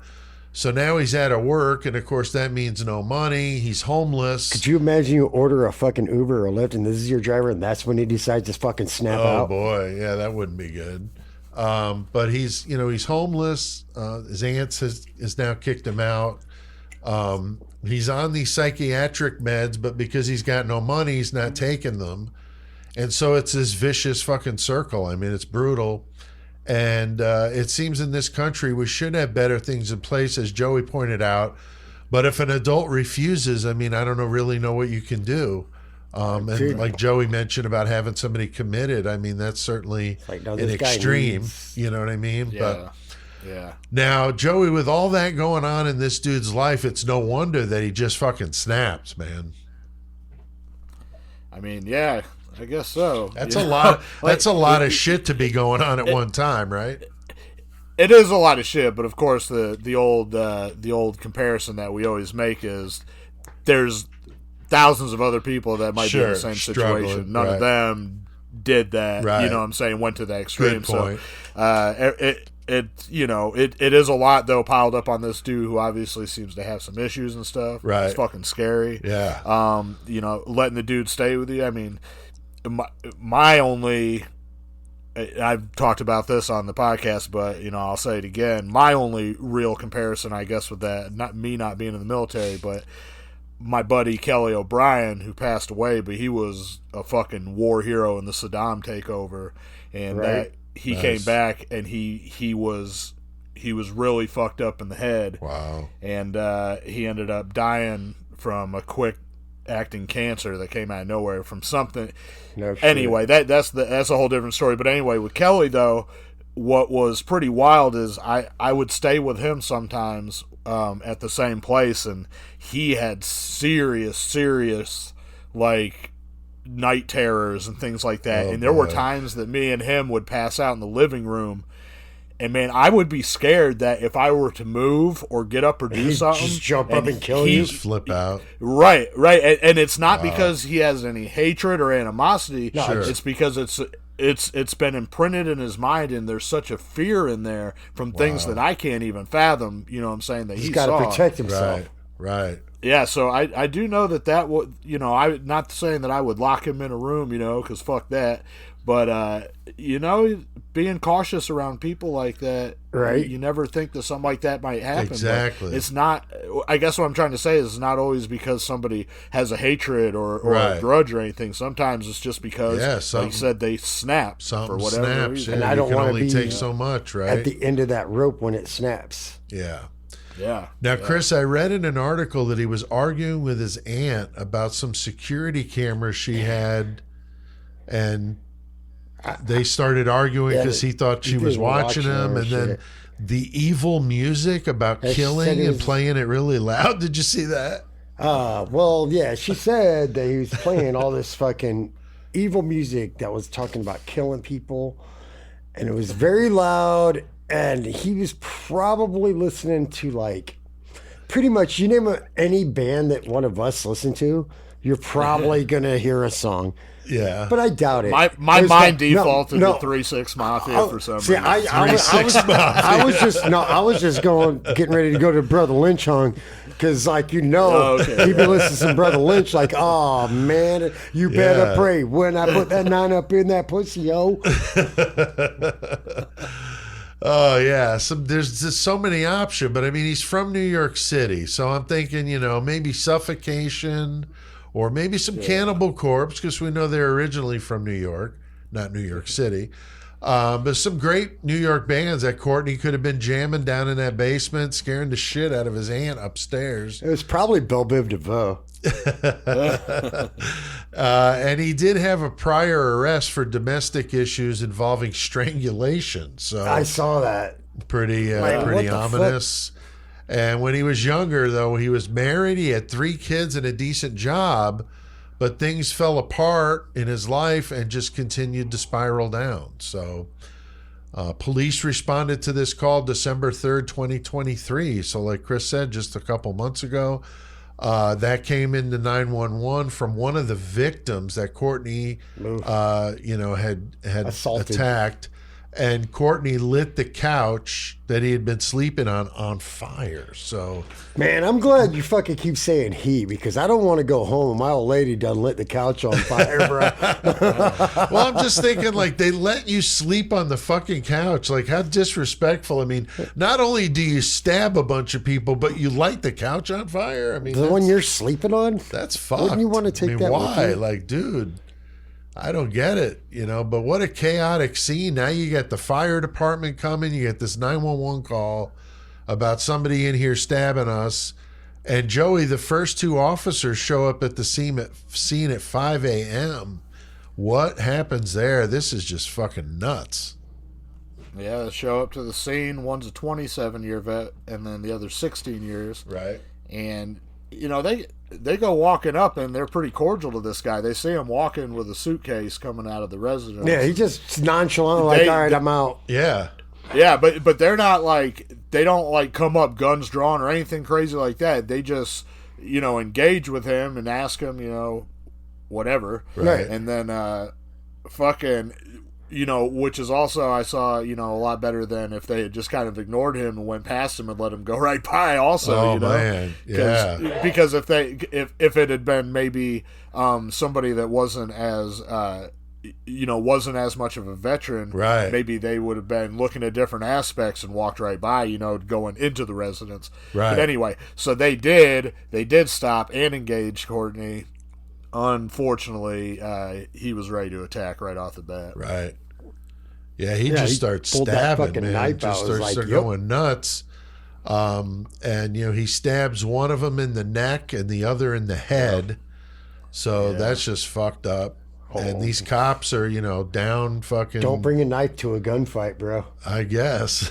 So now he's out of work, and of course that means no money. He's homeless. could you imagine you order a fucking Uber or Lyft and this is your driver and that's when he decides to fucking snap Oh out? boy, yeah, that wouldn't be good. But he's homeless. His aunt has now kicked him out. He's on these psychiatric meds, but because he's got no money, he's not taking them. And so it's this vicious fucking circle. I mean, it's brutal. And it seems in this country we should have better things in place, as Joey pointed out. But if an adult refuses, I mean, I don't really know what you can do. And like Joey mentioned about having somebody committed, I mean, that's certainly Like, no, an this guy extreme. needs- You know what I mean? Yeah. But now, Joey, with all that going on in this dude's life, it's no wonder that he just fucking snaps, man. I mean, yeah, I guess so. That's You a know? lot. Like, That's a lot of shit to be going on at one time, right? It is a lot of shit, but of course the old comparison that we always make is there's thousands of other people that might be in the same struggling, situation. None right. of them did that. Right. You know what I'm saying? Went to that extreme. Good point. So it is a lot though piled up on this dude who obviously seems to have some issues and stuff. Right. It's fucking scary. Yeah. Letting the dude stay with you. I mean, my only. I've talked about this on the podcast, but I'll say it again. My only real comparison, I guess, with that, not me not being in the military, but my buddy Kelly O'Brien, who passed away, but he was a fucking war hero in the Saddam takeover, and Right. that he came back and he was he was really fucked up in the head. Wow. And he ended up dying from a quick acting cancer that came out of nowhere from something. No shit. Anyway, that's a whole different story. But anyway, with Kelly though, what was pretty wild is I would stay with him sometimes at the same place, and he had serious like night terrors and things like that. And there were times that me and him would pass out in the living room, and man, I would be scared that if I were to move or get up or do something, just jump up and kill you, flip out. Right, and it's not because he has any hatred or animosity. No, sure. It's because it's been imprinted in his mind, and there's such a fear in there from things that I can't even fathom. You know what I'm saying? That he's got to protect himself. Right. Yeah, so I do know that would, you know, I'm not saying that I would lock him in a room, you know, because fuck that. But, you know, being cautious around people like that, right? You never think that something like that might happen. Exactly. But it's not, I guess what I'm trying to say is it's not always because somebody has a hatred or a grudge or anything. Sometimes it's just because, like you said, they snap for whatever reason. Yeah, and I don't want to be take so much, right? At the end of that rope when it snaps. Yeah. Yeah. Now, Chris, I read in an article that he was arguing with his aunt about some security cameras she had, and they started arguing because he thought she was watching him, and then the evil music about killing and playing it really loud. Did you see that? Well, yeah, she said that he was playing all this fucking evil music that was talking about killing people, and it was very loud, and he was probably listening to, like, pretty much, you name any band that one of us listen to, you're probably going to hear a song. Yeah, but I doubt it. My mind defaulted to 3-6 Mafia for some reason. I was just getting ready to go to Brother Lynch on, because like he'd be listening to some Brother Lynch, like, oh man, you better pray when I put that 9 up in that pussy, yo. Oh yeah, there's just so many options, but I mean he's from New York City, so I'm thinking, you know, maybe Suffocation. Or maybe some Cannibal Corpse, because we know they're originally from New York, not New York City. But some great New York bands that Courtney could have been jamming down in that basement, scaring the shit out of his aunt upstairs. It was probably Belle Biv DeVoe. And he did have a prior arrest for domestic issues involving strangulation. So I saw that. Pretty ominous. And when he was younger, though, he was married. He had 3 kids and a decent job, but things fell apart in his life and just continued to spiral down. So police responded to this call December 3rd, 2023. So like Chris said, just a couple months ago, that came into 911 from one of the victims that Courtney, had assaulted. Attacked. And Courtney lit the couch that he had been sleeping on fire. So, man, I'm glad you fucking keep saying he, because I don't want to go home. My old lady done lit the couch on fire, bro. Well, I'm just thinking, like, they let you sleep on the fucking couch. Like, how disrespectful. I mean, not only do you stab a bunch of people, but you light the couch on fire. I mean, the one you're sleeping on? That's fucked. Wouldn't you want to take that why? with you? Like, dude. I don't get it, you know, but what a chaotic scene. Now you got the fire department coming, you get this 911 call about somebody in here stabbing us, and Joey, the first 2 officers show up at the scene at 5 a.m. What happens there? This is just fucking nuts. Yeah, they show up to the scene. One's a 27-year vet, and then the other 16 years. Right. And, you know, they go walking up, and they're pretty cordial to this guy. They see him walking with a suitcase coming out of the residence. Yeah, he just nonchalant, like, all right, I'm out. Yeah. Yeah, but they're not like, they don't like come up guns drawn or anything crazy like that. They just, you know, engage with him and ask him, you know, whatever. Right. And then fucking, you know, which is also, I saw, you know, a lot better than if they had just kind of ignored him and went past him and let him go right by also, you know. Man. Yeah. Because if it had been maybe somebody that wasn't as wasn't as much of a veteran, right, maybe they would have been looking at different aspects and walked right by, you know, going into the residence. Right. But anyway, so they did stop and engage Courtney. Unfortunately, he was ready to attack right off the bat. Right. Yeah, he just starts stabbing, man. He just starts going nuts. And, he stabs one of them in the neck and the other in the head. So that's just fucked up. And these cops are, down fucking... Don't bring a knife to a gunfight, bro. I guess.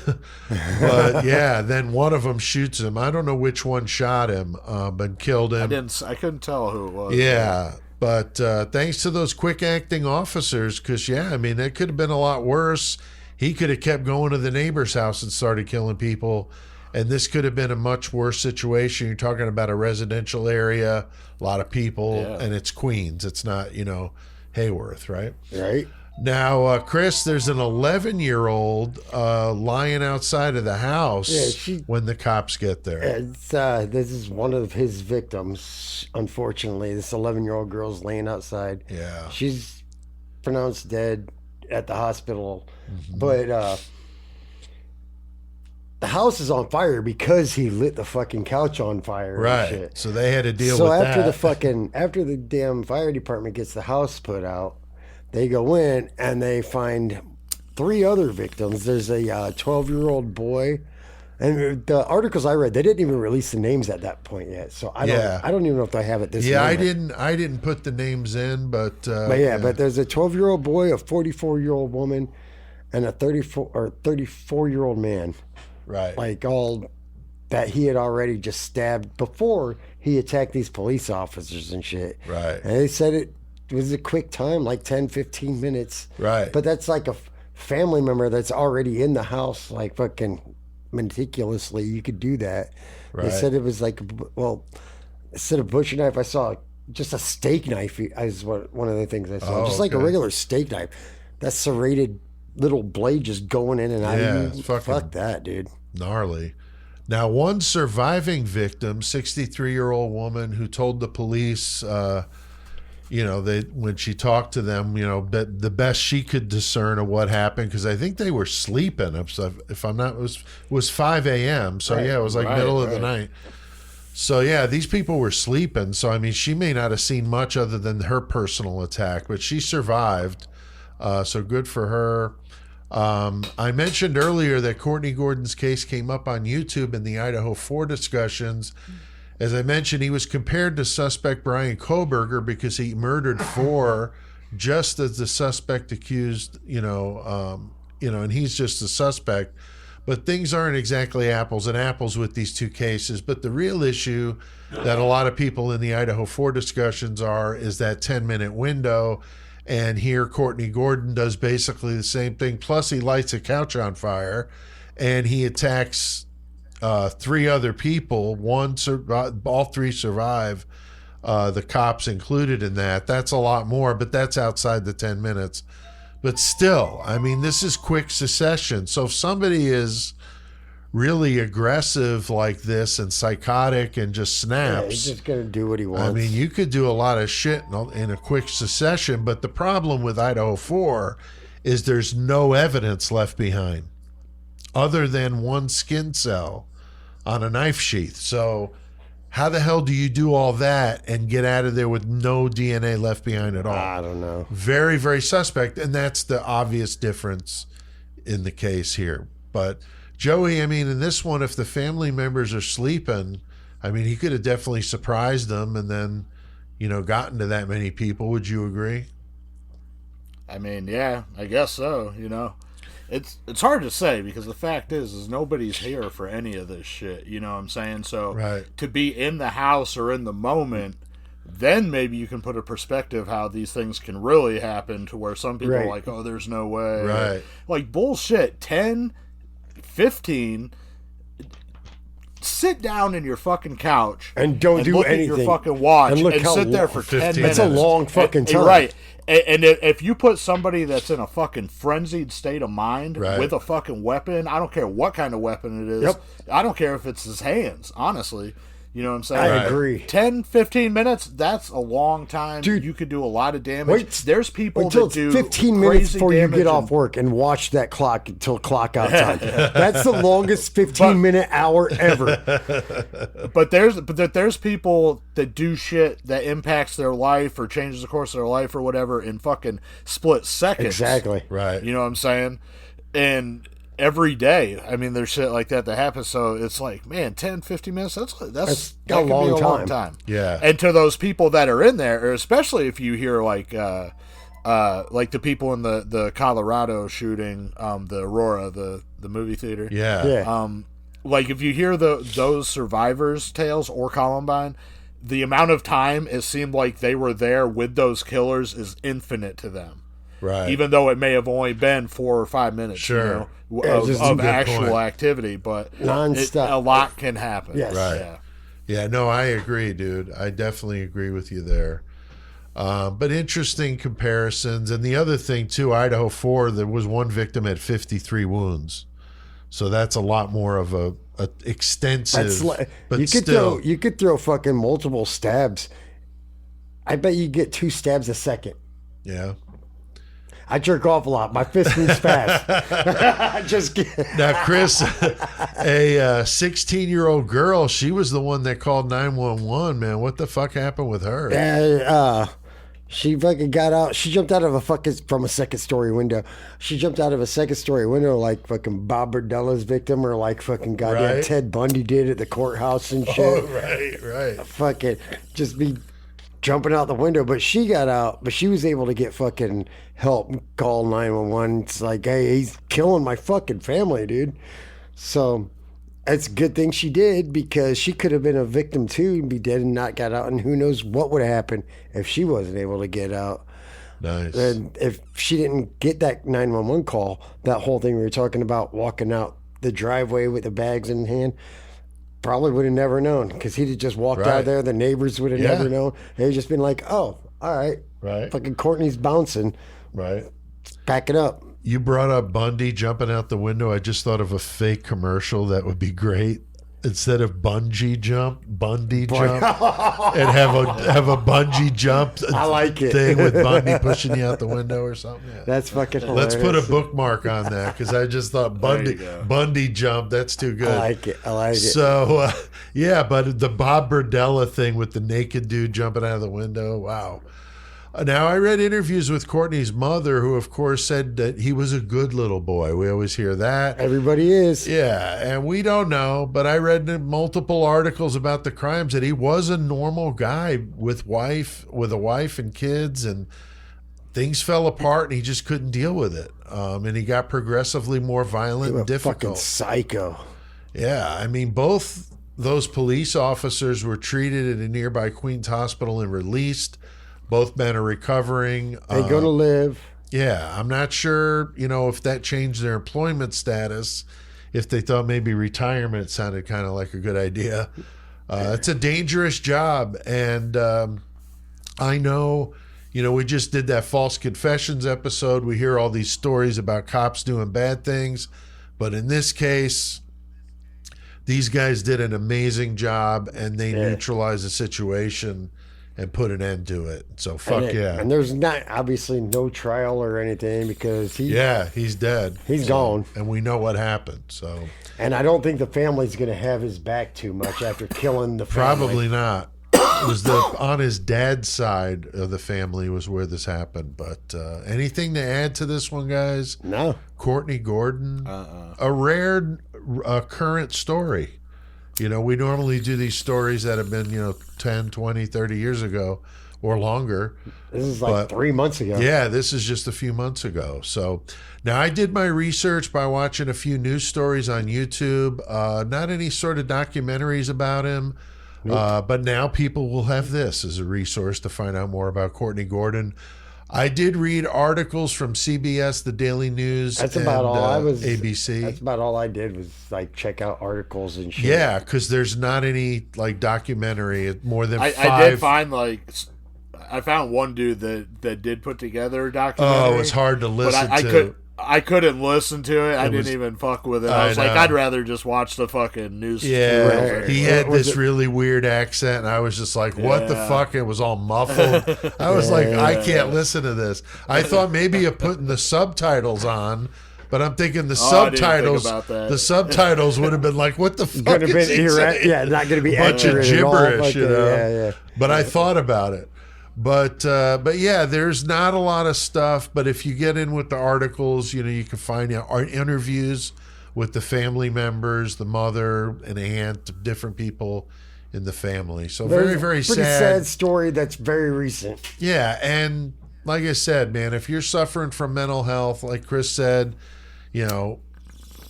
But, then one of them shoots him. I don't know which one shot him, but killed him. I couldn't tell who it was. Yeah. But thanks to those quick-acting officers, because, it could have been a lot worse. He could have kept going to the neighbor's house and started killing people. And this could have been a much worse situation. You're talking about a residential area, a lot of people, and it's Queens. It's not, Hayworth, right? Right. Now, Chris, there's an 11-year-old lying outside of the house when the cops get there. This is one of his victims, unfortunately. This 11-year-old girl's laying outside. Yeah. She's pronounced dead at the hospital. Mm-hmm. But the house is on fire because he lit the fucking couch on fire. Right. And shit. So they had to deal with that. So after the damn fire department gets the house put out, they go in and they find 3 other victims. There's a 12-year-old boy, and the articles I read, they didn't even release the names at that point yet. So I don't even know if they have it this. Yeah, moment. I didn't put the names in, but but there's a 12-year-old boy, a 44-year-old woman, and a 34-year-old man. Right. Like all that he had already just stabbed before he attacked these police officers and shit. Right. And they said it was a quick time, like 10, 15 minutes. Right. But that's like a family member that's already in the house, like fucking meticulously. You could do that. Right. They said it was like, instead of butcher knife, I saw just a steak knife is one of the things I saw. Just like a regular steak knife. That serrated little blade just going in and out. Yeah, fuck that, dude. Gnarly. Now, one surviving victim, 63-year-old woman who told the police, when she talked to them, the best she could discern of what happened, because I think they were sleeping. If I'm not, it was 5 a.m. So it was like middle of the night. So these people were sleeping. So she may not have seen much other than her personal attack, but she survived. So good for her. I mentioned earlier that Courtney Gordon's case came up on YouTube in the Idaho 4 discussions. As I mentioned, he was compared to suspect Brian Kohberger because he murdered 4 just as the suspect accused, and he's just a suspect. But things aren't exactly apples and apples with these 2 cases. But the real issue that a lot of people in the Idaho 4 discussions is that 10-minute window. And here Courtney Gordon does basically the same thing. Plus he lights a couch on fire and he attacks 3 other people. All 3 survive, the cops included in that. That's a lot more, but that's outside the 10 minutes. But still, this is quick succession. So if somebody is really aggressive like this and psychotic and just snaps. He's just going to do what he wants. You could do a lot of shit in a quick succession, but the problem with Idaho 4 is there's no evidence left behind other than 1 skin cell on a knife sheath. So how the hell do you do all that and get out of there with no DNA left behind at all? I don't know. Very, very suspect, and that's the obvious difference in the case here. But Joey, in this one, if the family members are sleeping, he could have definitely surprised them and then, gotten to that many people. Would you agree? Yeah, I guess so. It's hard to say because the fact is nobody's here for any of this shit. You know what I'm saying? So to be in the house or in the moment, then maybe you can put a perspective how these things can really happen to where some people are like, oh, there's no way. Right. Like bullshit. 10, 15, sit down in your fucking couch and don't do look anything. At your fucking watch and sit there for 10 minutes. That's a long fucking time. Right. And if you put somebody that's in a fucking frenzied state of mind with a fucking weapon, I don't care what kind of weapon it is. Yep. I don't care if it's his hands, honestly. You know what I'm saying? I agree. 10, 15 minutes, that's a long time. Dude, you could do a lot of damage. There's people until that do 15 minutes before you get off work and watch that clock until clock out time. That's the longest 15-minute hour ever. But there's people that do shit that impacts their life or changes the course of their life or whatever in fucking split seconds. Exactly. Right. You know what I'm saying? And every day, I mean, there's shit like that happens. So it's like, man, 10, 15 minutes, that a long time. Yeah. And to those people that are in there, or especially if you hear like the people in the Colorado shooting, the Aurora, the movie theater. Yeah. Like if you hear those survivors' tales or Columbine, the amount of time it seemed like they were there with those killers is infinite to them. Right. Even though it may have only been 4 or 5 minutes, sure, of actual activity, but non-stop. A lot can happen. Yes. Right. Yeah. No, I agree, dude. I definitely agree with you there. But interesting comparisons, and the other thing too, Idaho 4, there was one victim had 53 wounds, so that's a lot more of a extensive. But you could throw fucking multiple stabs. I bet you get 2 stabs a second. Yeah. I jerk off a lot. My fist moves fast. Just kidding. Now, Chris, a 16-year-old girl, she was the one that called 911, man. What the fuck happened with her? She fucking got out. She jumped out of from a second-story window. She jumped out of a second-story window like fucking Bob Berdella's victim, or like fucking goddamn Ted Bundy did at the courthouse and shit. Oh, right. Fucking just be jumping out the window. But she got out, but she was able to get fucking help, call 911. It's like, hey, he's killing my fucking family, dude. So it's a good thing she did, because she could have been a victim too and be dead and not got out, and who knows what would have happened if she wasn't able to get out. Nice. And if she didn't get that 911 call, that whole thing we were talking about, walking out the driveway with the bags in hand, probably would have never known, because he'd have just walked out there. The neighbors would have never known. They'd just been like, oh, all right. Right. Fucking Courtney's bouncing. Right. Pack it up. You brought up Bundy jumping out the window. I just thought of a fake commercial that would be great. Instead of bungee jump, Bundy jump, and have a bungee jump. I like it. Thing with Bundy pushing you out the window or something. Yeah. That's fucking hilarious. Let's put a bookmark on that, because I just thought Bundy jump. That's too good. I like it. So but the Bob Berdella thing with the naked dude jumping out of the window. Wow. Now, I read interviews with Courtney's mother, who, of course, said that he was a good little boy. We always hear that. Everybody is. Yeah, and we don't know, but I read multiple articles about the crimes that he was a normal guy with a wife and kids, and things fell apart, and he just couldn't deal with it. And he got progressively more violent and difficult. Fucking psycho. Yeah, I mean, both those police officers were treated at a nearby Queens hospital and released. Both men are recovering. They're going to live. Yeah, I'm not sure, if that changed their employment status, if they thought maybe retirement sounded kind of like a good idea. It's a dangerous job. And I know, we just did that false confessions episode. We hear all these stories about cops doing bad things. But in this case, these guys did an amazing job, and they neutralized the situation and put an end to it. So yeah. And there's not obviously no trial or anything, because he's dead. He's gone. And we know what happened. So And I don't think the family's going to have his back too much after killing the family. Probably not. It was on his dad's side of the family was where this happened. But anything to add to this one, guys? No. Courtney Gordon, a rare current story. We normally do these stories that have been, 10, 20, 30 years ago or longer. This is like 3 months ago. Yeah, this is just a few months ago. So now I did my research by watching a few news stories on YouTube. Not any sort of documentaries about him. Nope. But now people will have this as a resource to find out more about Courtney Gordon. I did read articles from CBS, the Daily News, that's about all I was. ABC. That's about all I did was check out articles and shit. Yeah, because there's not any documentary more than 5. I did find I found one dude that did put together a documentary. Oh, it's hard to listen to. I couldn't listen to it. I didn't even fuck with it. I was like, I'd rather just watch the fucking news. Yeah, he had this really weird accent, and I was just like, what the fuck? It was all muffled. I was like, I can't listen to this. I thought maybe you're putting the subtitles on, but I'm thinking the subtitles would have been like, what the fuck is he saying? Yeah, not going to be bunch of gibberish, you know? Yeah. But I thought about it. But yeah, there's not a lot of stuff. But if you get in with the articles, you can find interviews with the family members, the mother and aunt, different people in the family. So very, very pretty sad story that's very recent. Yeah, and like I said, man, if you're suffering from mental health, like Chris said,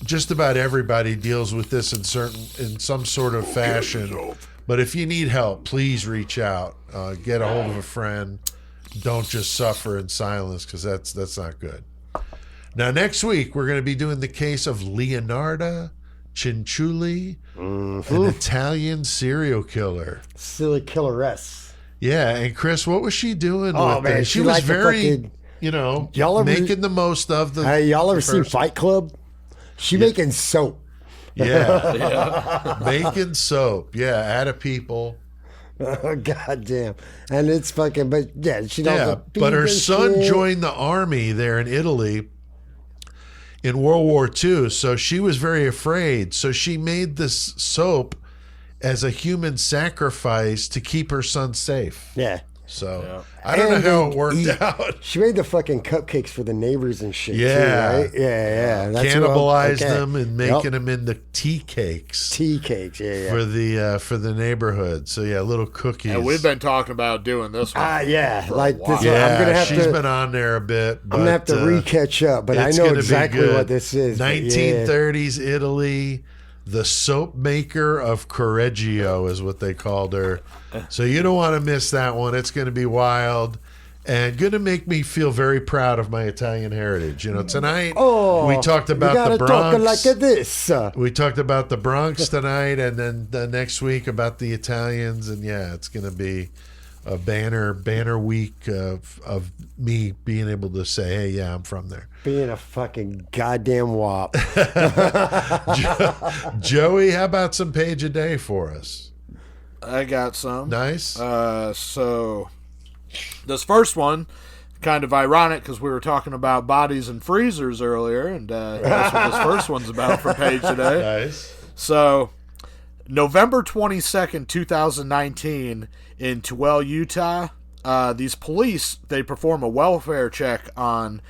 just about everybody deals with this in some sort of fashion. But if you need help, please reach out. Get a hold of a friend. Don't just suffer in silence, because that's not good. Now, next week, we're going to be doing the case of Leonarda Cianciulli, an Italian serial killer. Serial killeress. Yeah, and Chris, what was she doing with that? She was very, making the most of the... y'all ever seen Fight Club? She making soap. Yeah. Making soap. Yeah, out of people. Oh, goddamn. And it's fucking, but yeah, she knows. Yeah, but her son joined the army there in Italy in World War II, so she was very afraid. So she made this soap as a human sacrifice to keep her son safe. Yeah. So I don't know how it worked out. She made the fucking cupcakes for the neighbors and shit. Yeah, too, right? Yeah. Cannibalized them and making them into tea cakes. Yeah. For the neighborhood. So yeah, little cookies. And we've been talking about doing this one. Like this. Yeah, I'm gonna have she's been on there a bit. But, I'm gonna have to re-catch up, but I know exactly what this is. 1930s Italy. The soap maker of Correggio is what they called her. So you don't want to miss that one. It's going to be wild and going to make me feel very proud of my Italian heritage. Tonight we talked about the Bronx. Like this. We talked about the Bronx tonight, and then the next week about the Italians. And yeah, it's going to be a banner week of me being able to say, hey, yeah, I'm from there. Being a fucking goddamn wop. Joey, how about some page a day for us? I got some. Nice. So this first one, kind of ironic because we were talking about bodies and freezers earlier, and that's what this first one's about for page today. Nice. So November 22nd, 2019 in Tooele, Utah, these police, they perform a welfare check on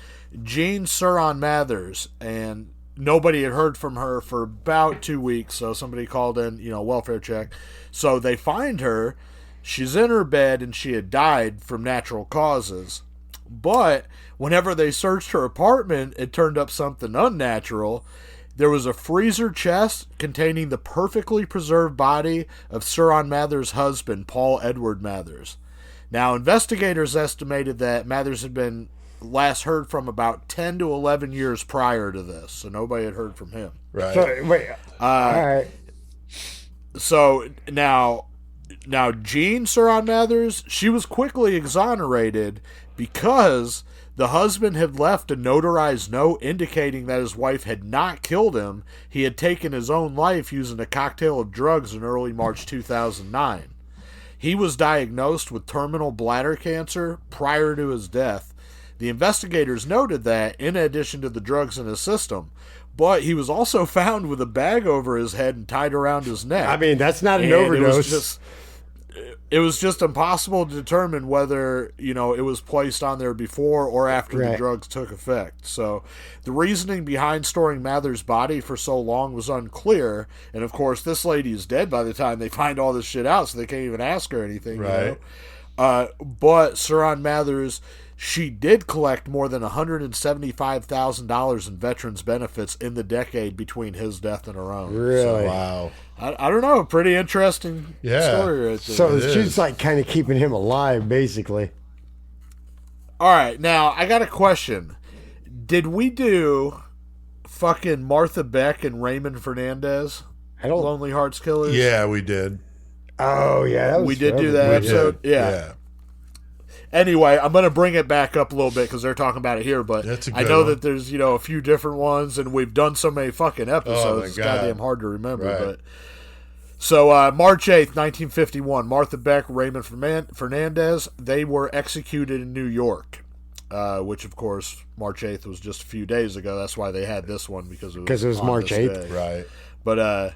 Jean Suron Mathers, and nobody had heard from her for about 2 weeks, so somebody called in, welfare check. So they find her. She's in her bed, and she had died from natural causes. But whenever they searched her apartment, it turned up something unnatural. There was a freezer chest containing the perfectly preserved body of Suron Mathers' husband, Paul Edward Mathers. Now, investigators estimated that Mathers had been last heard from about 10 to 11 years prior to this, so nobody had heard from him. Right. So, wait. All right. So now Jean Suron Mathers, she was quickly exonerated because the husband had left a notarized note indicating that his wife had not killed him. He had taken his own life using a cocktail of drugs in early March 2009. He was diagnosed with terminal bladder cancer prior to his death. The investigators noted that, in addition to the drugs in his system, but he was also found with a bag over his head and tied around his neck. I mean, that's not an overdose. It was just impossible to determine whether, it was placed on there before or after the drugs took effect. So the reasoning behind storing Mathers' body for so long was unclear. And, of course, this lady is dead by the time they find all this shit out, so they can't even ask her anything. Right. But Suron Mathers, she did collect more than $175,000 in veterans benefits in the decade between his death and her own. Really? So, wow. I don't know. Pretty interesting story right there. So she's like kind of keeping him alive, basically. All right. Now, I got a question. Did we do fucking Martha Beck and Raymond Fernandez? Lonely Hearts Killers? Yeah, we did. Oh, yeah. We did do that episode? Yeah. Anyway, I'm going to bring it back up a little bit because they're talking about it here, but I know that there's, a few different ones, and we've done so many fucking episodes, it's goddamn hard to remember. Right. But so, March 8th, 1951, Martha Beck, Raymond Fernandez, they were executed in New York, which, of course, March 8th was just a few days ago. That's why they had this one, because it was March 8th. Day. Right. But,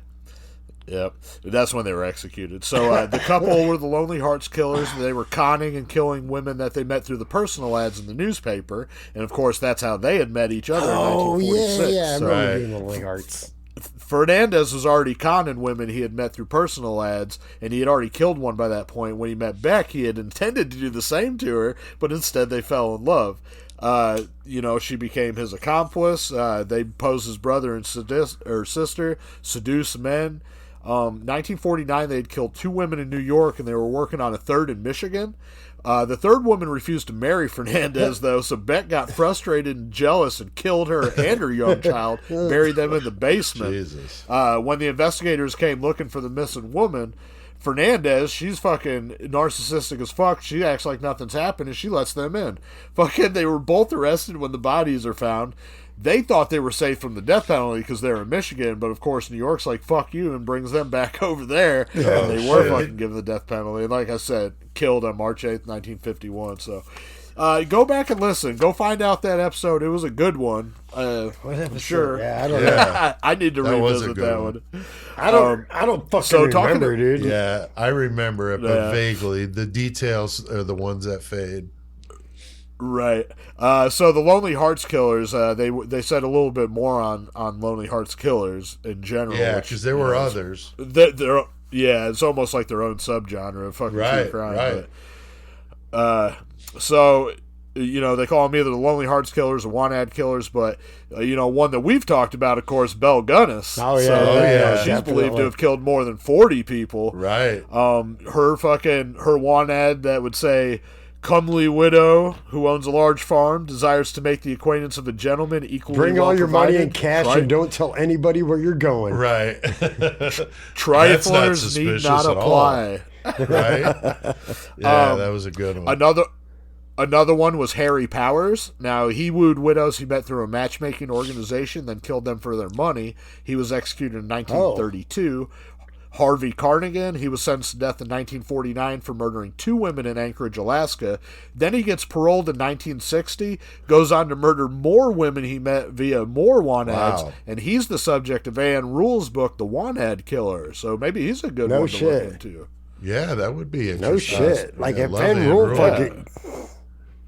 yep, that's when they were executed. So the couple were the Lonely Hearts Killers. They were conning and killing women that they met through the personal ads in the newspaper, and of course that's how they had met each other in 1946. Yeah, I remember being Lonely Hearts. Fernandez was already conning women he had met through personal ads, and he had already killed one by that point. When he met Beck, he had intended to do the same to her, but instead they fell in love. She became his accomplice. They posed as brother and sister, seduce men. 1949, they had killed 2 women in New York, and they were working on a third in Michigan. The third woman refused to marry Fernandez, though, so Beck got frustrated and jealous and killed her and her young child, buried them in the basement. Jesus. When the investigators came looking for the missing woman, Fernandez, she's fucking narcissistic as fuck. She acts like nothing's happened, and she lets them in. Fucking, they were both arrested when the bodies are found. They thought they were safe from the death penalty because they're in Michigan, but of course New York's like, fuck you, and brings them back over there. And they were fucking given the death penalty. And like I said, killed on March 8th, 1951. So go back and listen. Go find out that episode. It was a good one. I'm sure. Yeah, I don't know. I need to revisit that one. I don't fucking remember, dude. Yeah, I remember it, but vaguely. The details are the ones that fade. Right. So the Lonely Hearts Killers, they said a little bit more on Lonely Hearts Killers in general. Yeah, because there were others. It's almost like their own subgenre of fucking true crime. Right. But, so, they call them either the Lonely Hearts Killers or One-Ad Killers, but, one that we've talked about, of course, Belle Gunnis. Oh, yeah. She's believed to have killed more than 40 people. Right. Her One-Ad that would say, comely widow who owns a large farm desires to make the acquaintance of a gentleman equally bring well all your provided. money in cash and don't tell anybody where you're going. Right. Triflers need not apply. Right. Yeah, that was a good one. Another one was Harry Powers. Now, he wooed widows he met through a matchmaking organization, then killed them for their money. He was executed in 1932. Harvey Carnigan, he was sentenced to death in 1949 for murdering 2 women in Anchorage, Alaska. Then he gets paroled in 1960, goes on to murder more women he met via more one-ads, and he's the subject of Ann Rule's book, The One-Ad Killer. So maybe he's a good one to look into. Yeah, that would be interesting. No shit. Like if Ann Rule fucking...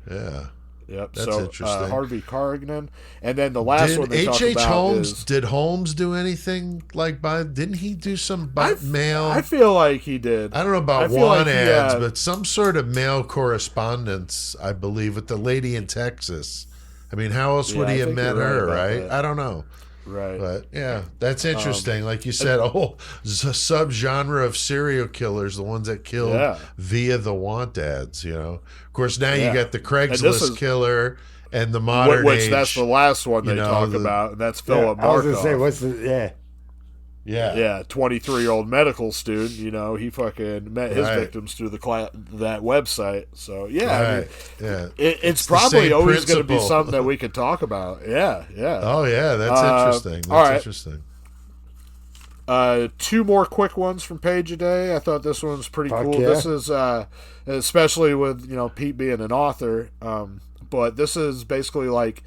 Yeah. Yep. That's so interesting. Harvey Carnigan, and then the last one they talked about Holmes, is... Did Holmes do anything didn't he do some mail? I feel like he did. I don't know about one-ads, but some sort of mail correspondence, I believe, with the lady in Texas. I mean, how else would he have met her, right? I don't know. Right. But, yeah, that's interesting. Like you said, a whole subgenre of serial killers, the ones that killed via the want ads, Of course, now you got the Craigslist killer and the modern age. Which that's the last one they talk about, and that's Philip Markoff. I was going to say, what's the... Yeah, 23-year-old medical student, he fucking met his victims through that website. So, it's probably always going to be something that we could talk about. Yeah. Oh, yeah, that's interesting. That's interesting. 2 more quick ones from Page a Day. I thought this one's pretty cool. Yeah. This is, especially with, Pete being an author, but this is basically like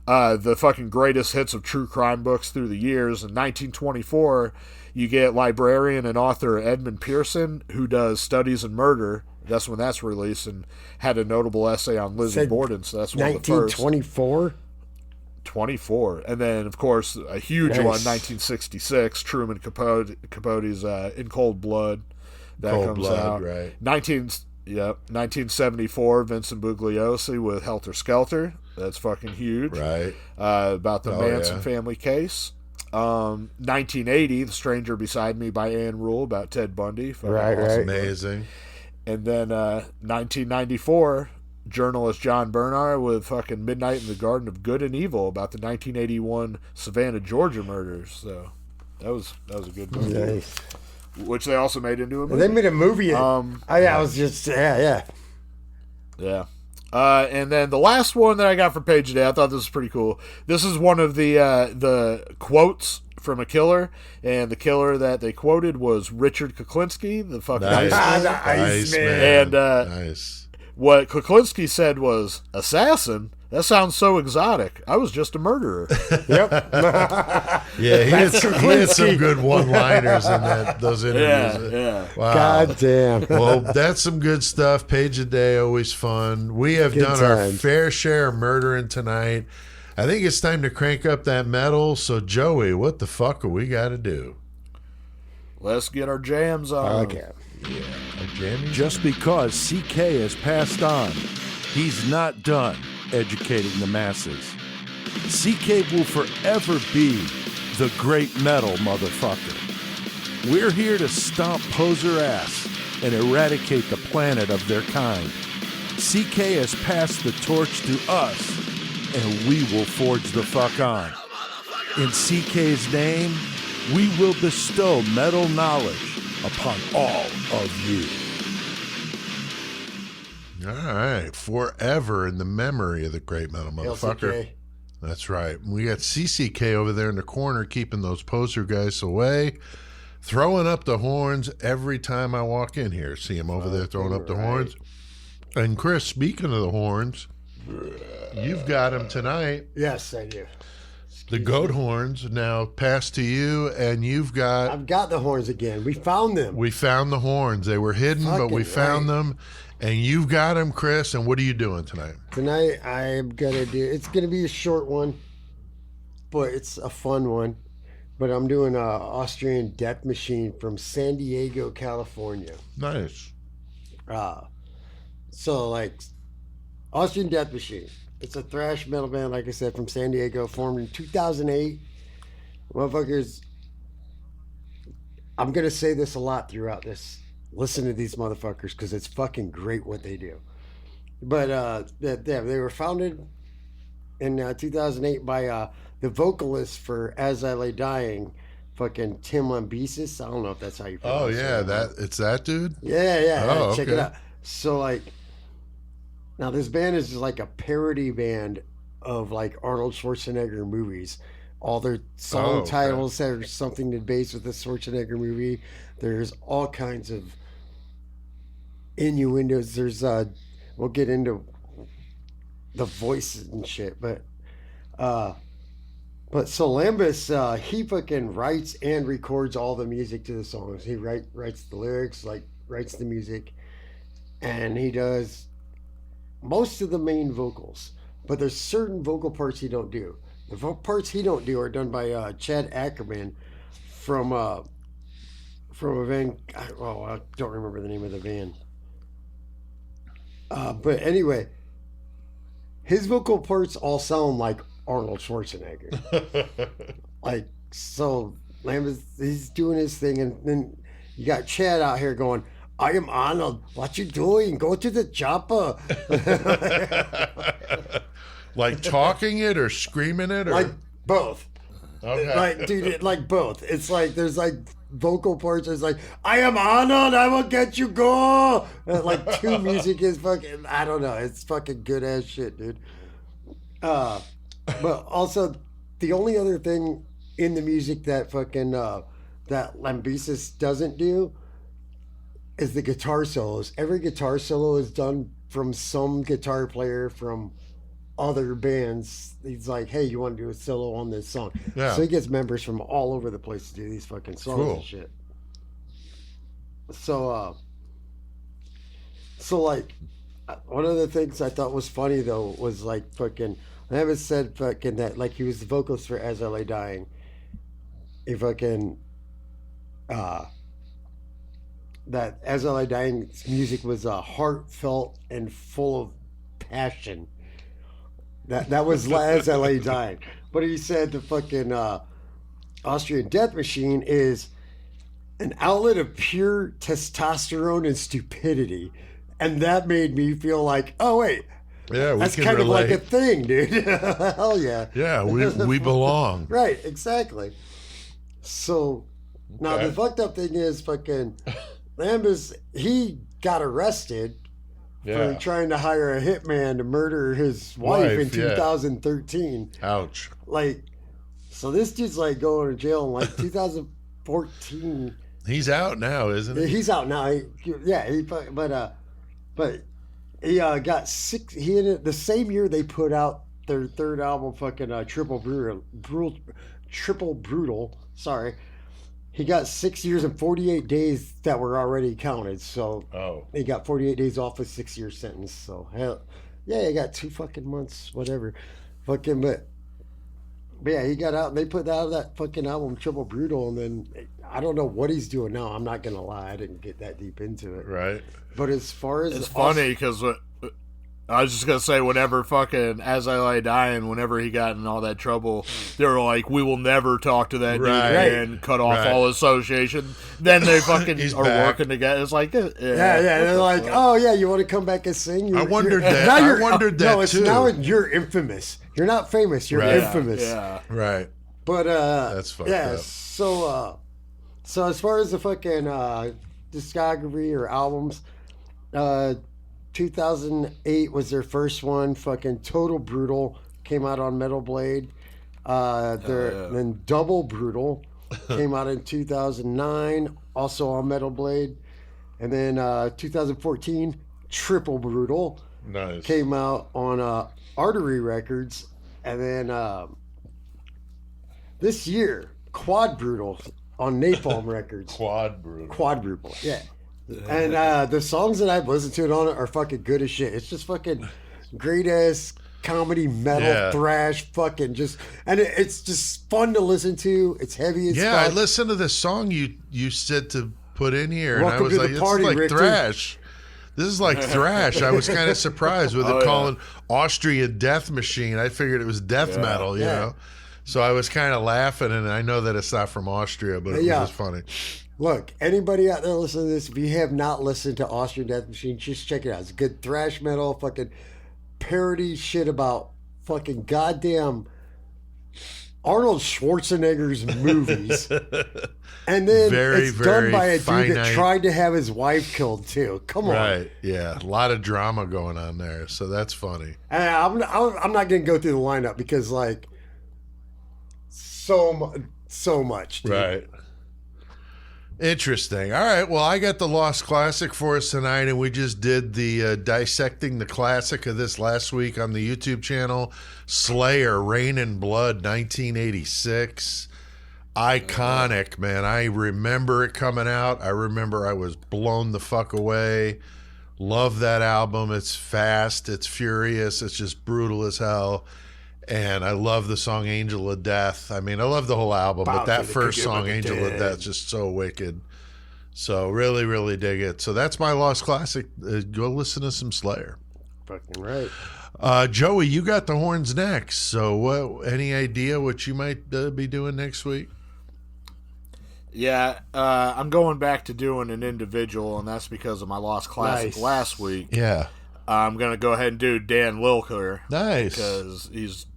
the fucking greatest hits of true crime books through the years. In 1924, you get librarian and author Edmund Pearson, who does Studies in Murder. That's when that's released, and had a notable essay on Lizzie Borden. So that's one of the first. 1924? 24. And then, of course, a huge one, 1966, Truman Capote's In Cold Blood. That comes out. Right. 1974, Vincent Bugliosi with Helter Skelter. That's fucking huge. Right. About the Manson family case. 1980, The Stranger Beside Me by Ann Rule, about Ted Bundy. Right. Amazing. And then 1994, journalist John Bernard with fucking Midnight in the Garden of Good and Evil, about the 1981 Savannah, Georgia murders. So that was a good movie. Nice. Which they also made into a movie. They made a movie. I was just, Yeah. And then the last one that I got for page today, I thought this was pretty cool. This is one of the quotes from a killer, and the killer that they quoted was Richard Kuklinski, the fucking nice man. And nice. What Kuklinski said was, "Assassin? That sounds so exotic. I was just a murderer." Yep. Yeah, he had some good one-liners in those interviews. Yeah. Wow. God damn. Well, that's some good stuff. Page a day, always fun. We have done our fair share of murdering tonight. I think it's time to crank up that metal. So, Joey, what the fuck are we got to do? Let's get our jams on. Okay. Yeah, just because CK has passed on, he's not done educating the masses. CK will forever be the great metal motherfucker. We're here to stomp poser ass and eradicate the planet of their kind. CK has passed the torch to us, and we will forge the fuck on. In CK's name, we will bestow metal knowledge upon all of you. All right. Forever in the memory of the great metal motherfucker. LCK. That's right. We got CCK over there in the corner keeping those poser guys away, throwing up the horns every time I walk in here. See him over there throwing up the horns. And Chris, speaking of the horns, you've got them tonight. Yes, I do. The goat horns now passed to you, and you've got... I've got the horns again. We found them. We found the horns. They were hidden, but we found them. And you've got them, Chris, and what are you doing tonight? Tonight, I'm going to do... It's going to be a short one, but it's a fun one. But I'm doing Austrian Death Machine from San Diego, California. Nice. So, like, Austrian Death Machine. It's a thrash metal band, like I said, from San Diego, formed in 2008. Motherfuckers, I'm going to say this a lot throughout this. Listen to these motherfuckers, because it's fucking great what they do. But they were founded in 2008 by the vocalist for As I Lay Dying, fucking Tim Lambesis. I don't know if that's how you pronounce it. Oh, yeah, it's that dude? Yeah. Oh, check it out. So, like... Now, this band is like a parody band of like Arnold Schwarzenegger movies. All their song titles have something to base with the Schwarzenegger movie. There's all kinds of innuendos. There's we'll get into the voices and shit, but so Lambus, he fucking writes and records all the music to the songs. He writes the lyrics, like writes the music, and he does most of the main vocals, but there's certain vocal parts he don't do. The parts he don't do are done by Chad Ackerman from a band. I don't remember the name of the band. But anyway, his vocal parts all sound like Arnold Schwarzenegger. Like, so Lambert, he's doing his thing, and then you got Chad out here going, "I am Arnold. What you doing? Go to the chopper." Like talking it or screaming it, or like both. Okay. Like, dude, like both. It's like there's like vocal parts. It's like, "I am Arnold. I will get you. Go." And like two music is fucking. I don't know. It's fucking good ass shit, dude. But also, the only other thing in the music that fucking that Lambesis doesn't do is the guitar solos. Every guitar solo is done from some guitar player from other bands. He's like, "Hey, you want to do a solo on this song?" Yeah. So he gets members from all over the place to do these fucking songs and shit. So like, one of the things I thought was funny though was like fucking, I haven't said fucking that, like, he was the vocalist for As I Lay Dying. He fucking that As I Lay Dying's music was heartfelt and full of passion. That was As I Lay Dying. But he said the fucking Austrian Death Machine is an outlet of pure testosterone and stupidity. And that made me feel like, oh wait, yeah, that's kind of like a thing, dude. Hell yeah. Yeah, we belong. Right, exactly. So now the fucked up thing is fucking Lambus, he got arrested for trying to hire a hitman to murder his wife in 2013. Ouch. Like, so this dude's like going to jail in like 2014. He's out now, isn't he? He's out now. But he got 6. He ended the same year they put out their third album, fucking Triple Brutal. Sorry. He got 6 years and 48 days that were already counted. So he got 48 days off a 6-year sentence. So hell, yeah, he got 2 fucking months, whatever. Fucking, but yeah, he got out and they put out that fucking album Triple Brutal, and then I don't know what he's doing now. I'm not gonna lie, I didn't get that deep into it. Right. But as far as it's funny because I was just gonna say, whenever fucking As I Lay Dying, whenever he got in all that trouble, they were like, "We will never talk to that dude and cut off all association." Then they fucking are working together. It's like, yeah. They're like, "Oh yeah, you want to come back and sing?" I wondered that. No, it's now you're infamous. You're not famous. You're infamous. Yeah. Right. But that's fucked up. So as far as the fucking discography or albums, 2008 was their first one. Fucking Total Brutal came out on Metal Blade. Then Double Brutal came out in 2009, also on Metal Blade. And then 2014, Triple Brutal came out on Artery Records. And then this year, Quad Brutal on Napalm Records. Quad Brutal, yeah. And the songs that I've listened to it on it are fucking good as shit. It's just fucking great ass comedy metal thrash fucking just, and it's just fun to listen to. It's heavy as fuck. I listened to the song you said to put in here, Welcome and I was to like, the party, this is like Richter. thrash. This is like thrash. I was kind of surprised with it calling Austrian Death Machine. I figured it was death metal, you know. So I was kind of laughing, and I know that it's not from Austria, but it was just funny. Look, anybody out there listening to this, if you have not listened to Austrian Death Machine, just check it out. It's good thrash metal, fucking parody shit about fucking goddamn Arnold Schwarzenegger's movies. And then it's done by a dude that tried to have his wife killed too. Come on. Right, yeah. A lot of drama going on there, so that's funny. And I'm not going to go through the lineup because, like, so much, dude. Right. Interesting. All right. Well, I got the Lost Classic for us tonight, and we just did the dissecting the classic of this last week on the YouTube channel. Slayer, Rain and Blood, 1986. Iconic, man. I remember it coming out. I remember I was blown the fuck away. Love that album. It's fast. It's furious. It's just brutal as hell. And I love the song Angel of Death. I mean, I love the whole album, but that first song, Angel of Death, is just so wicked. So really, really dig it. So that's my Lost Classic. Go listen to some Slayer. Fucking right. Joey, you got the horns next. So any idea what you might be doing next week? Yeah, I'm going back to doing an individual, and that's because of my Lost Classic last week. Yeah. I'm going to go ahead and do Dan Lilker. Nice. Because he's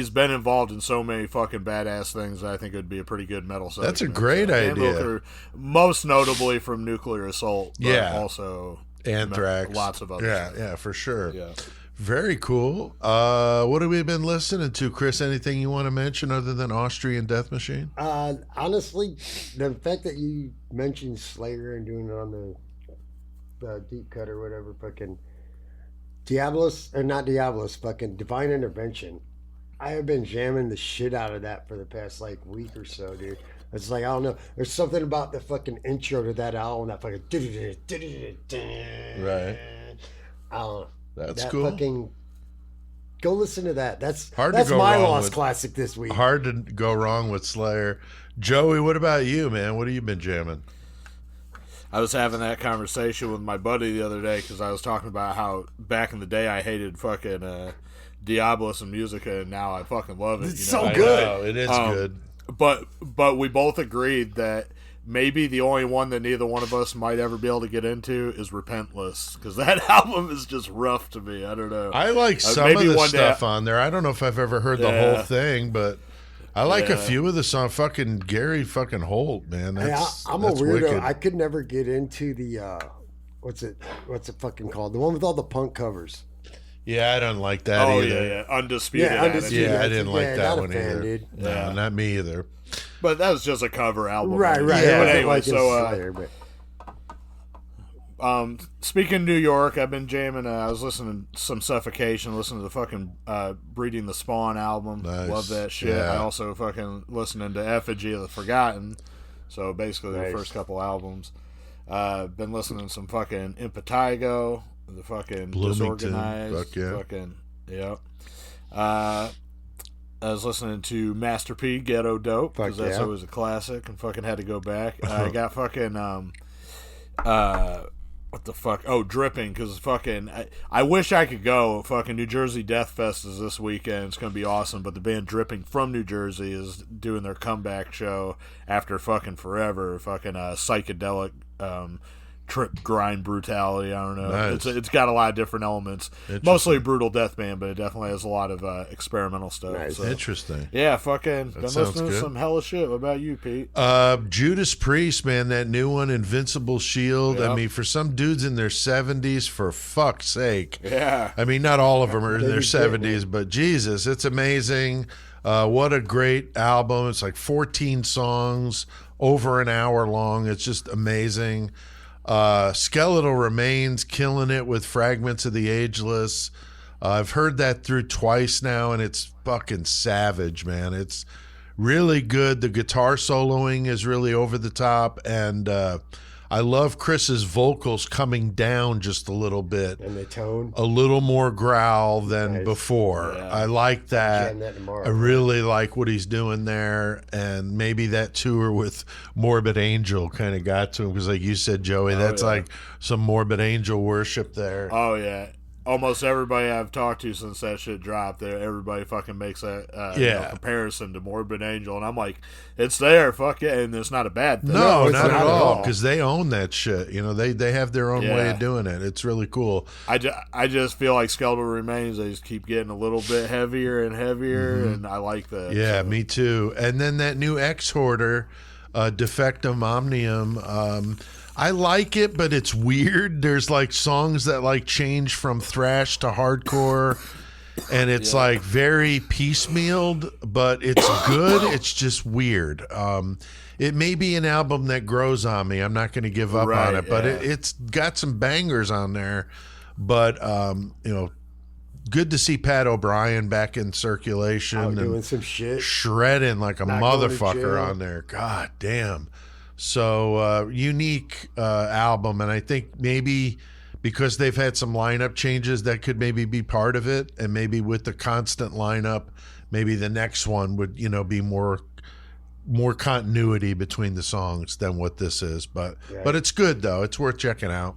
been involved in so many fucking badass things that I think it would be a pretty good metal section. That's a great idea. Dan Lilker, most notably from Nuclear Assault, but also Anthrax. Lots of others. Yeah, for sure. Yeah. Very cool. What have we been listening to, Chris? Anything you want to mention other than Austrian Death Machine? Honestly, the fact that you mentioned Slayer and doing it on the deep cut or whatever, fucking fucking Divine Intervention. I have been jamming the shit out of that for the past like week or so, dude. It's like, I don't know, there's something about the fucking intro to that album, that fucking right. I don't know. That's that cool. Fucking go listen to that. That's my my Lost Classic this week. Hard to go wrong with Slayer. Joey, what about you, man? What have you been jamming? I was having that conversation with my buddy the other day because I was talking about how back in the day I hated fucking Diablos and Musica, and now I fucking love it. It's so good. I know, it is good. But we both agreed that maybe the only one that neither one of us might ever be able to get into is Repentless, because that album is just rough to me. I don't know. I like some of the stuff on there. I don't know if I've ever heard the whole thing, but I like a few of the songs. Fucking Gary fucking Holt, man. I'm a weirdo. Wicked. I could never get into the what's it fucking called? The one with all the punk covers. Yeah, I don't like that either. Yeah. Undisputed. Yeah, I didn't like that one either. Dude. No, not me either. But that was just a cover album. Right. Yeah, but anyway, like so speaking of New York, I've been jamming. I was listening to some Suffocation, listening to the fucking Breeding the Spawn album. Nice. Love that shit. Yeah. I also fucking listening to Effigy of the Forgotten. So basically the first couple albums. Been listening to some fucking Impetigo, the fucking Bloomington. Disorganized. Fuck yeah. Fucking, yep. I was listening to Master P, Ghetto Dope, because that's always a classic, and fucking had to go back. I got fucking, what the fuck? Oh, Dripping, because fucking, I wish I could go. Fucking New Jersey Death Fest is this weekend. It's going to be awesome, but the band Dripping from New Jersey is doing their comeback show after fucking forever. Fucking psychedelic, trip grind brutality. I don't know. Nice. It's got a lot of different elements. Mostly brutal death band, but it definitely has a lot of experimental stuff. Nice. So. Interesting. Yeah, fucking been sounds listening to good. some hella shit. What about you, Pete? Judas Priest, man, that new one, Invincible Shield. Yep. I mean, for some dudes in their 70s, for fuck's sake. Yeah. I mean, not all of them are in their They did, 70s, but Jesus, it's amazing. What a great album. It's like 14 songs, over an hour long. It's just amazing. Skeletal Remains, killing it with Fragments of the Ageless. I've heard that through twice now, and it's fucking savage, man. It's really good. The guitar soloing is really over the top, and I love Chris's vocals coming down just a little bit. And the tone. A little more growl than before. Yeah. I like that. Jam that tomorrow. I really like what he's doing there, and maybe that tour with Morbid Angel kind of got to him, because like you said, Joey, that's like some Morbid Angel worship there. Oh, yeah. Almost everybody I've talked to since that shit dropped, everybody fucking makes that comparison to Morbid Angel, and I'm like, it's there, fuck it, and it's not a bad thing. No, it's not not at at all, all. because they own that shit. You know, they have their own way of doing it. It's really cool. I just feel like Skeletal Remains, they just keep getting a little bit heavier and heavier, and I like that. Yeah, so. me too. And then that new X-Hoarder, Defectum Omnium, I like it, but it's weird. There's like songs that like change from thrash to hardcore, and it's like very piecemealed, but it's good. It's just weird. It may be an album that grows on me. I'm not going to give up on it, but it's got some bangers on there. But you know, good to see Pat O'Brien back in circulation and doing some shit, shredding like a Not going to motherfucker jail. on there. God damn. So unique album, and I think maybe because they've had some lineup changes, that could maybe be part of it, and maybe with the constant lineup, maybe the next one would, you know, be more continuity between the songs than what this is. But it's good though. It's worth checking out.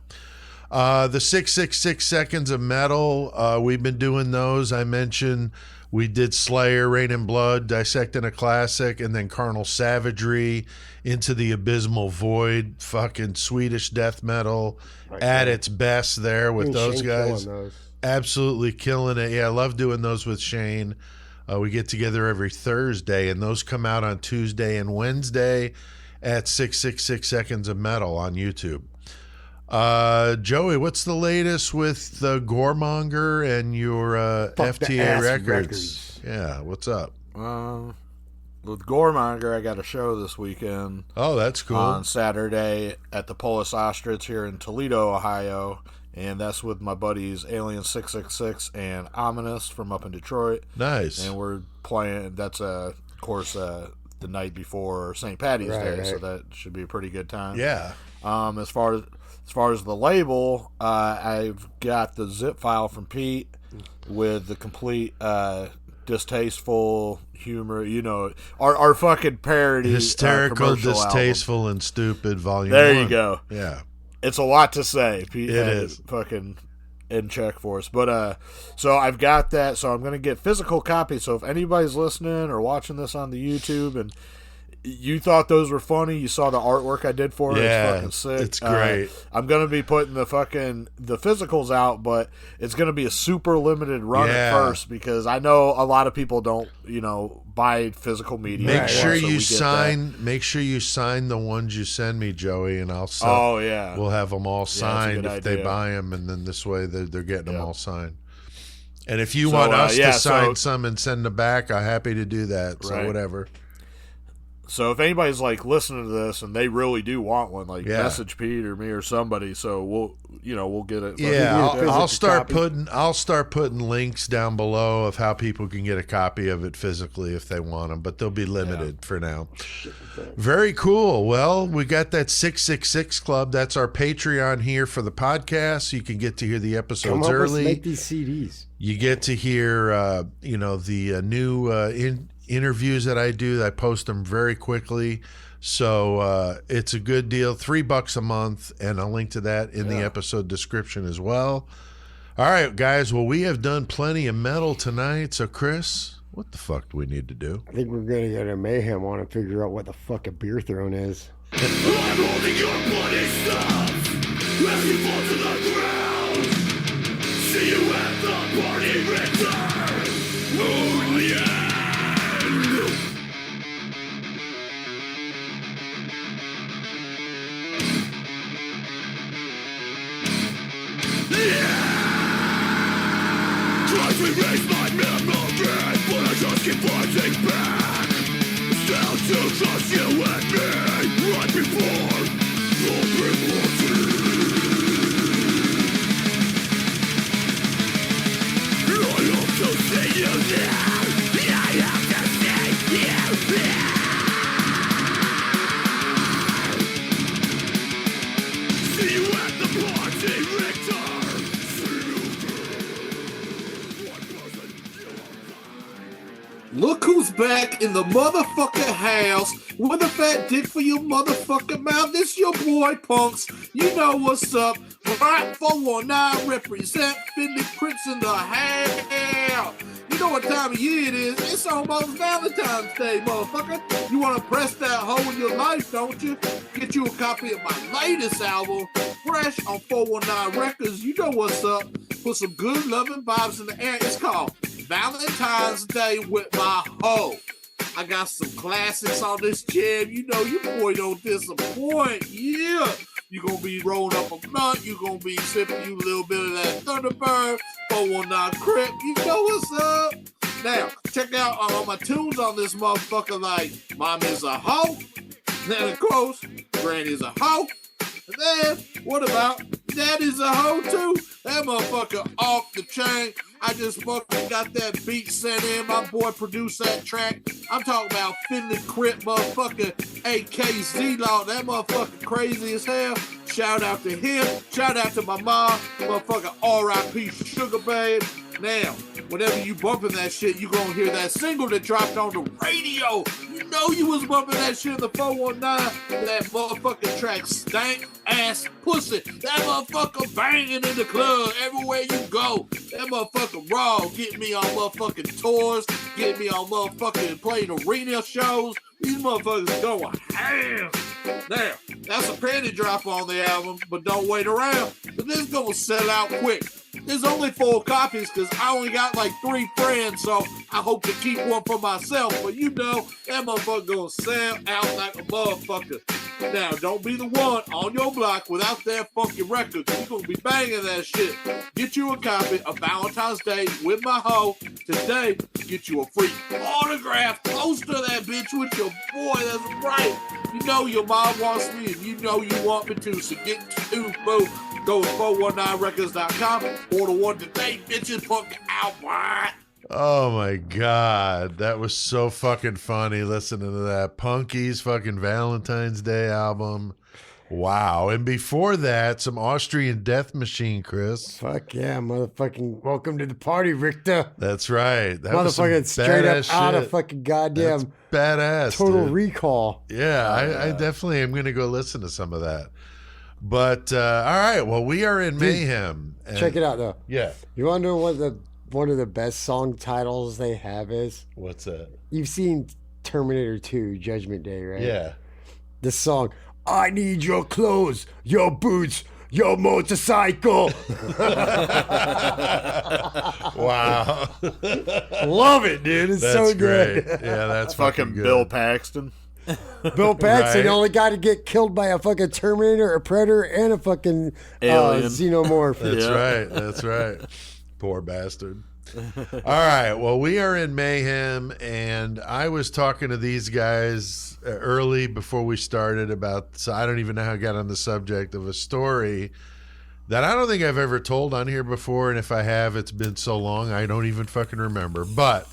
The 666 Seconds of Metal, we've been doing those. I mentioned we did Slayer, Rain and Blood, Dissecting a Classic, and then Carnal Savagery, Into the Abysmal Void, fucking Swedish death metal at its best there with those Shane guys. killing those. Absolutely killing it. Yeah, I love doing those with Shane. We get together every Thursday, and those come out on Tuesday and Wednesday at 666 Seconds of Metal on YouTube. Joey, what's the latest with the Goremonger and your FTA records? Yeah, what's up? With Goremonger, I got a show this weekend. Oh, that's cool. On Saturday at the Polis Ostrich here in Toledo, Ohio. And that's with my buddies Alien 666 and Ominous from up in Detroit. Nice. And we're playing, that's of course the night before St. Patty's Day, so that should be a pretty good time. Yeah. As far as the label, I've got the zip file from Pete with the complete distasteful humor, you know, our fucking parody, hysterical, distasteful, album. And stupid volume. There 1. you go. Yeah, it's a lot to say. Pete it is fucking in check for us, but so I've got that. So I'm gonna get physical copies. So if anybody's listening or watching this on the YouTube and you thought those were funny. You saw the artwork I did for it. Yeah, it's fucking sick. It's great. I'm gonna be putting the physicals out, but it's gonna be a super limited run at first because I know a lot of people don't, buy physical media. Make sure you sign. Make sure you sign the ones you send me, Joey, and I'll sell. Oh yeah, we'll have them all signed if they idea. buy them, and then this way they're getting them all signed. And if you want us to sign some and send them back, I'm happy to do that. So whatever. So if anybody's listening to this and they really do want one, message Pete or me or somebody. So we'll get it. Yeah, I'll start putting links down below of how people can get a copy of it physically if they want them, but they'll be limited for now. Very cool. Well, we got that 666 Club. That's our Patreon here for the podcast. You can get to hear the episodes early. Make these CDs. You get to hear, the new interviews that I do. I post them very quickly. So it's a good deal. $3 a month, and I'll link to that in the episode description as well. All right, guys. Well, we have done plenty of metal tonight. So, Chris, what the fuck do we need to do? I think we're going to go to Mayhem. Want to figure out what the fuck a beer throne is. I'm holding your bloody stuff as you fall to the ground. See you at the party, Richter. Oh, yeah. Try to erase my memory, but I just keep fighting back. Still to trust you and me, right before open water. I hope to see you now. I have to see you now. See you at the party, Richter. Look who's back in the motherfucking house with a fat dick for your motherfucking mouth. This your boy, Punks. You know what's up. Right 419 represent Finley Prince in the house. You know what time of year it is. It's almost Valentine's Day, motherfucker. You want to press that hole in your life, don't you? Get you a copy of my latest album, fresh on 419 Records. You know what's up. Put some good loving vibes in the air. It's called Valentine's Day with my hoe. I got some classics on this jam. You know your boy don't disappoint. Yeah. You're going to be rolling up a blunt. You're going to be sipping you a little bit of that Thunderbird, 419 Crip. You know what's up. Now, check out all my tunes on this motherfucker like Mom is a hoe. Then, of course, Granny's a hoe. And then, what about Daddy's a hoe too? That motherfucker off the chain. I just fucking got that beat sent in. My boy produced that track. I'm talking about Finley Crip, motherfucker, AKZ Law. That motherfucker crazy as hell. Shout out to him. Shout out to my mom, motherfucker R.I.P. Sugar Babe. Now, whenever you bumping that shit, you gonna hear that single that dropped on the radio. You know you was bumping that shit in the 419. That motherfucking track, Stank Ass Pussy. That motherfucker banging in the club everywhere you go. That motherfucker raw. Get me on motherfucking tours. Get me on motherfucking playing arena shows. These motherfuckers going ham. Now, that's a penny drop on the album, but don't wait around. But this is gonna sell out quick. There's only 4 copies because I only got like 3 friends, so I hope to keep one for myself. But you know, that motherfucker gonna sell out like a motherfucker. Now, don't be the one on your block without that funky record. You're gonna be banging that shit. Get you a copy of Valentine's Day with my hoe today. Get you a free autograph. Poster that bitch with your boy. That's right. You know your mom wants me, and you know you want me to. So get to boo. Go to 419records.com. Order one today, bitches. Punk out, boy. Oh my God. That was so fucking funny listening to that. Punky's fucking Valentine's Day album. Wow. And before that, some Austrian Death Machine, Chris. Fuck yeah, motherfucking welcome to the party, Richter. That's right. That motherfucking straight up out of fucking goddamn badass. Total dude. Recall. Yeah, I definitely am going to go listen to some of that. But all right, well, we are in Mayhem. And check it out though. Yeah. You want to know what one of the best song titles they have is? What's that? You've seen Terminator 2 Judgment Day, right? Yeah. This song, I need your clothes, your boots, your motorcycle. Wow. Love it, dude. It's That's so good. great. Yeah, that's Fucking good. Bill Paxton. Bill Paxton, Right. the only guy to get killed by a fucking Terminator, a Predator, and a fucking Alien. Xenomorph. That's right. That's right. Poor bastard. All right. Well, we are in Mayhem, and I was talking to these guys early before we started about, so I don't even know how I got on the subject of a story that I don't think I've ever told on here before, and if I have, it's been so long, I don't even fucking remember. But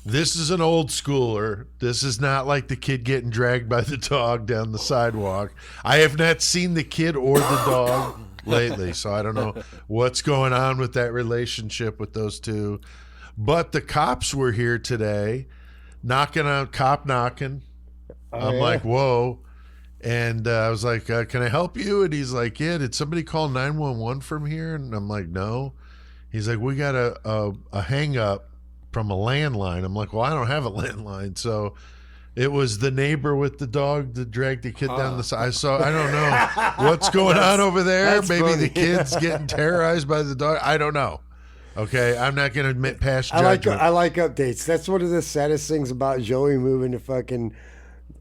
this is an old schooler. This is not like the kid getting dragged by the dog down the sidewalk. I have not seen the kid or the dog lately, so I don't know what's going on with that relationship with those two. But the cops were here today, knocking. I'm like, whoa. And I was like, can I help you? And he's like, yeah, did somebody call 911 from here? And I'm like, no. He's like, we got a hang up from a landline. I'm like, well, I don't have a landline. So it was the neighbor with the dog that dragged the kid down the side. So I don't know what's going on over there. Maybe funny. the kid's getting terrorized by the dog. I don't know. Okay, I'm not going to admit past judgment. I like updates. That's one of the saddest things about Joey moving to fucking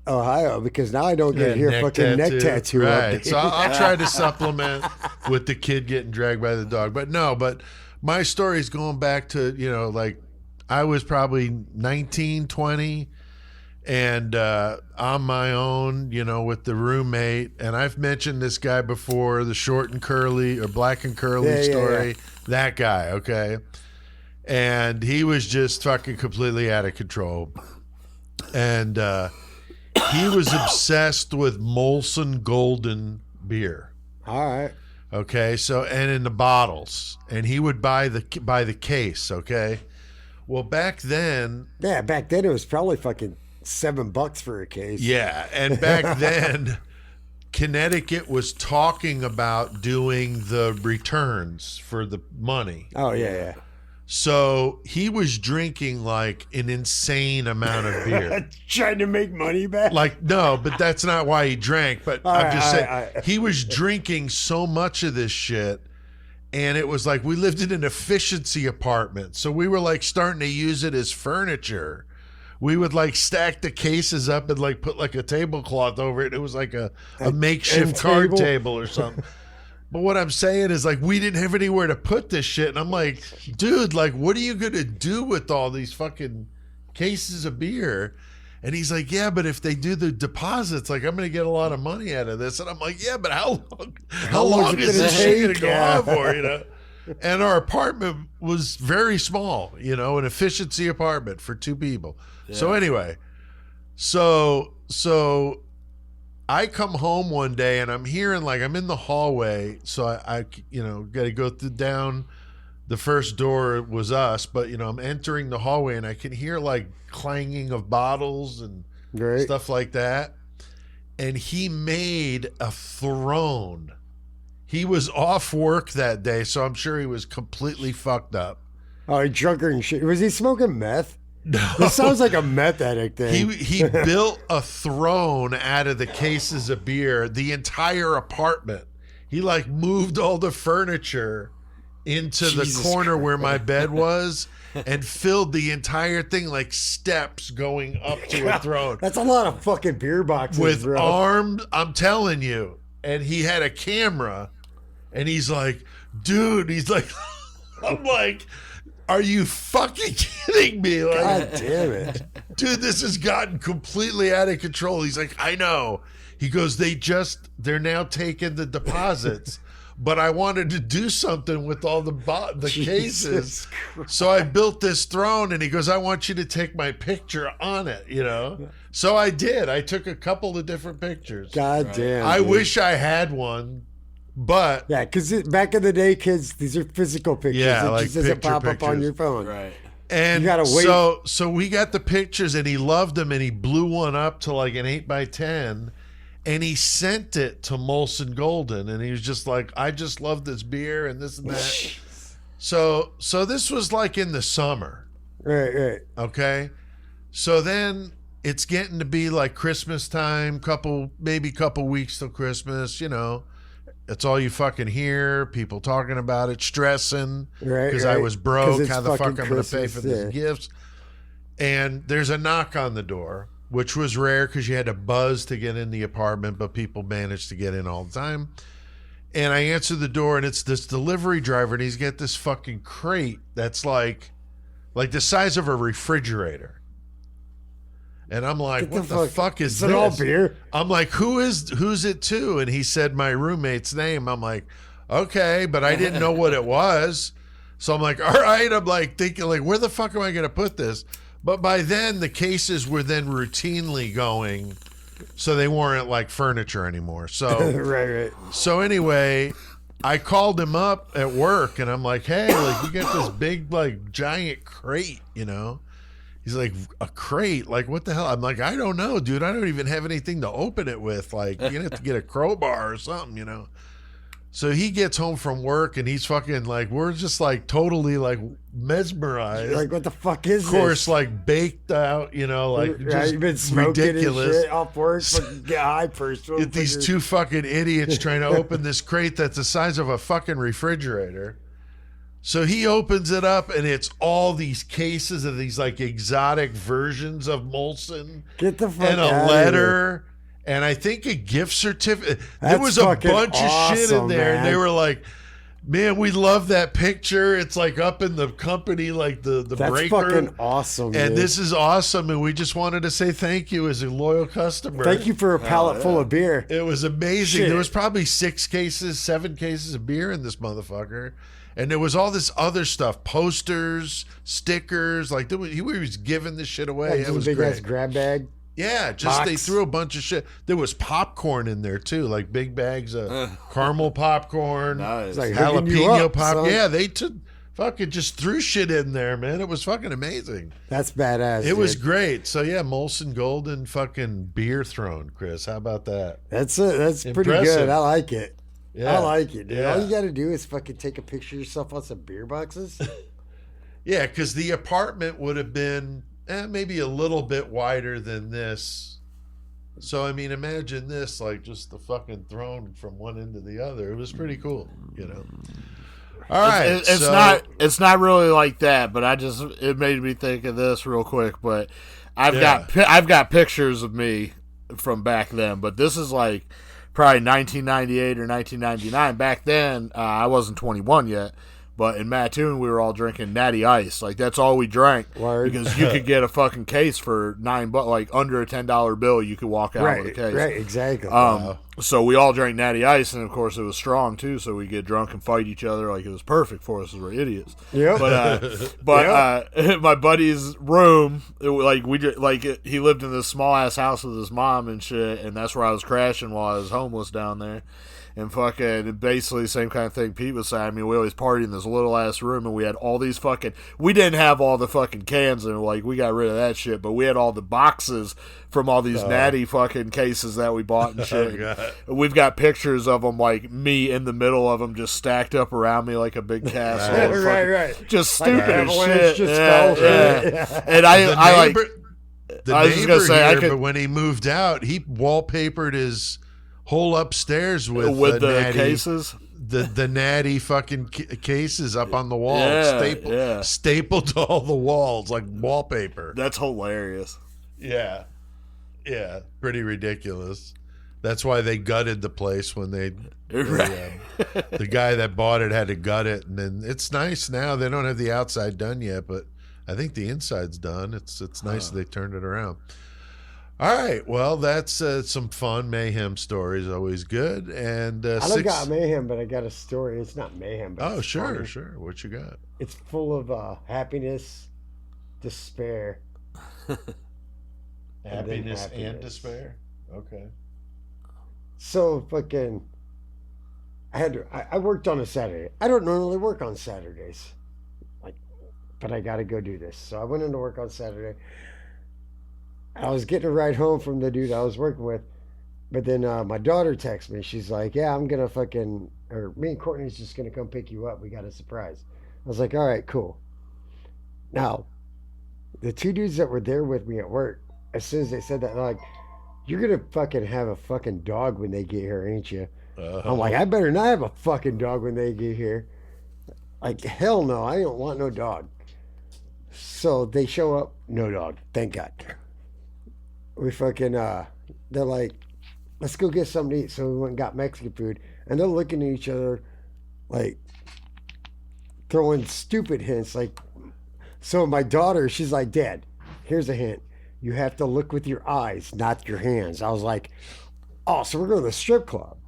Ohio, because now I don't get to hear fucking neck tattoo right. updates. So I'll try to supplement with the kid getting dragged by the dog. But my story's going back to, like I was probably 19, 20, and on my own, with the roommate. And I've mentioned this guy before, the short and curly or black and curly story. Yeah. That guy, okay? And he was just fucking completely out of control. And he was obsessed with Molson Golden beer. All right. Okay, so and in the bottles, and he would buy the case. Okay, well back then it was probably fucking $7 for a case. Yeah, and back then Connecticut was talking about doing the returns for the money. Oh yeah. So he was drinking like an insane amount of beer. Trying to make money back? Like, no, but that's not why he drank. But I'm just saying, he was drinking so much of this shit. And it was like, we lived in an efficiency apartment. So we were like starting to use it as furniture. We would like stack the cases up and like put like a tablecloth over it. It was like a makeshift card table or something. But what I'm saying is, like, we didn't have anywhere to put this shit. And I'm like, dude, like, what are you going to do with all these fucking cases of beer? And he's like, yeah, but if they do the deposits, like, I'm going to get a lot of money out of this. And I'm like, yeah, but how long is this shit going to go on for, And our apartment was very small, an efficiency apartment for 2 people. Yeah. So anyway, so I come home one day and I'm hearing, like, I'm in the hallway. So I got to go down. The first door was us, but I'm entering the hallway and I can hear like clanging of bottles and stuff like that. And he made a throne. He was off work that day, so I'm sure he was completely fucked up. Oh, he drunk and shit. Was he smoking meth? No. This sounds like a meth addict thing. He built a throne out of the cases of beer, the entire apartment. He like moved all the furniture into the corner where my bed was and filled the entire thing, like steps going up to a throne. That's a lot of fucking beer boxes, with bro. arms, I'm telling you. And he had a camera and he's like, dude, I'm like, are you fucking kidding me? Like, God damn it. Dude, this has gotten completely out of control. He's like, I know. He goes, they're now taking the deposits, but I wanted to do something with all the cases. So I built this throne, and he goes, I want you to take my picture on it, So I did. I took a couple of different pictures. God damn. I wish I had one. But yeah, because back in the day, kids, these are physical pictures. Yeah, it like just doesn't pop up on your phone. Right. And you gotta wait. So we got the pictures, and he loved them, and he blew one up to like an 8x10, and he sent it to Molson Golden, and he was just like, I just love this beer and this and that. So this was like in the summer. Right. Okay. So then it's getting to be like Christmas time, maybe couple weeks till Christmas, you know. It's all you fucking hear, people talking about it, stressing because I was broke. How the fuck I'm going to pay for these gifts? And there's a knock on the door, which was rare because you had to buzz to get in the apartment, but people managed to get in all the time. And I answer the door, and it's this delivery driver, and he's got this fucking crate that's like the size of a refrigerator. And I'm like, what the fuck is this? Is it all beer? I'm like, who's it to? And he said my roommate's name. I'm like, okay, but I didn't know what it was. So I'm like, all right. I'm like thinking, like, where the fuck am I going to put this? But by then, the cases were then routinely going, so they weren't like furniture anymore. So right. So anyway, I called him up at work, and I'm like, hey, like, you got this big, like, giant crate, you know? He's like, a crate? Like, what the hell? I'm like, I don't know, dude. I don't even have anything to open it with. Like, you're going to have to get a crowbar or something, you know? So he gets home from work, and he's fucking, like, we're just, like, totally, like, mesmerized. You're like, what the fuck is this? Of course, like, baked out, you know, like, just you've been smoking ridiculous. And shit off work, but get high first. Get these two fucking idiots trying to open this crate that's the size of a fucking refrigerator. So he opens it up, and it's all these cases of these like exotic versions of Molson. Get the fuck and a out letter, of here. and I think a gift certificate. There That's was a bunch awesome, of shit in there, man. and they were like, "Man, we love that picture. It's like up in the company, like the That's break fucking room. awesome, And dude. this is awesome, and we just wanted to say thank you as a loyal customer. Thank you for a pallet full of beer. It was amazing. Shit. There was probably 7 cases of beer in this motherfucker. And there was all this other stuff, posters, stickers. Like, he was giving this shit away. Like It was big great. ass grab bag. Yeah, just box. they threw a bunch of shit. There was popcorn in there, too, like big bags of caramel popcorn, Nice. Like hooking you jalapeno up, pop. son. Yeah, they fucking just threw shit in there, man. It was fucking amazing. That's badass. It was dude. great. So, yeah, Molson Golden fucking beer throne, Chris. How about that? That's pretty Impressive. good. I like it. Yeah. I like it, dude. Yeah. All you got to do is fucking take a picture of yourself on some beer boxes. Yeah, because the apartment would have been maybe a little bit wider than this. So, I mean, imagine this, like just the fucking throne from one end to the other. It was pretty cool, you know. All right. It's not really like that, but it made me think of this real quick. But I've got pictures of me from back then, but this is like probably 1998 or 1999. Back then, I wasn't 21 yet, but in Mattoon, we were all drinking Natty Ice. Like, that's all we drank. Word. Because you could get a fucking case for $9, like under a $10 bill, you could walk out with a case. Right, exactly. So we all drank Natty Ice, and of course it was strong too. So we get drunk and fight each other. Like, it was perfect for us. 'Cause we're idiots. Yeah. But my buddy's room, he lived in this small ass house with his mom and shit, and that's where I was crashing while I was homeless down there. And fucking basically the same kind of thing Pete was saying. I mean, we always partied in this little ass room, and we had all these we didn't have all the fucking cans, and like we got rid of that shit, but we had all the boxes from all these Natty fucking cases that we bought and shit. We've got pictures of them, like me in the middle of them, just stacked up around me like a big castle. Right. Just stupid as shit. Just fell. Yeah. And I was just gonna say, but when he moved out, he wallpapered his whole upstairs with the Natty, cases. The Natty fucking cases up on the wall, stapled to all the walls like wallpaper. That's hilarious. Yeah, pretty ridiculous. That's why they gutted the place when the guy that bought it had to gut it, and then it's nice now. They don't have the outside done yet, but I think the inside's done. It's nice that they turned it around. All right, well, that's some fun mayhem stories, always good. And I don't got mayhem, but I got a story. It's not mayhem, but it's sure. funny. What you got? It's full of happiness, despair. Happiness and despair. Okay. So fucking, I worked on a Saturday. I don't normally work on Saturdays, but I got to go do this. So I went into work on Saturday. I was getting a ride home from the dude I was working with, but then my daughter texted me. She's like, "Yeah, I'm gonna me and Courtney's just gonna come pick you up. We got a surprise." I was like, "All right, cool." Now, the two dudes that were there with me at work, as soon as they said that, they're like, you're going to fucking have a fucking dog when they get here, ain't you? I'm like, I better not have a fucking dog when they get here. Like, hell no, I don't want no dog. So they show up, no dog, thank God. We fucking, they're like, let's go get something to eat. So we went and got Mexican food. And they're looking at each other like, throwing stupid hints. Like, so my daughter, she's like, Dad, here's a hint. You have to look with your eyes, not your hands. I was like, oh, so we're going to the strip club.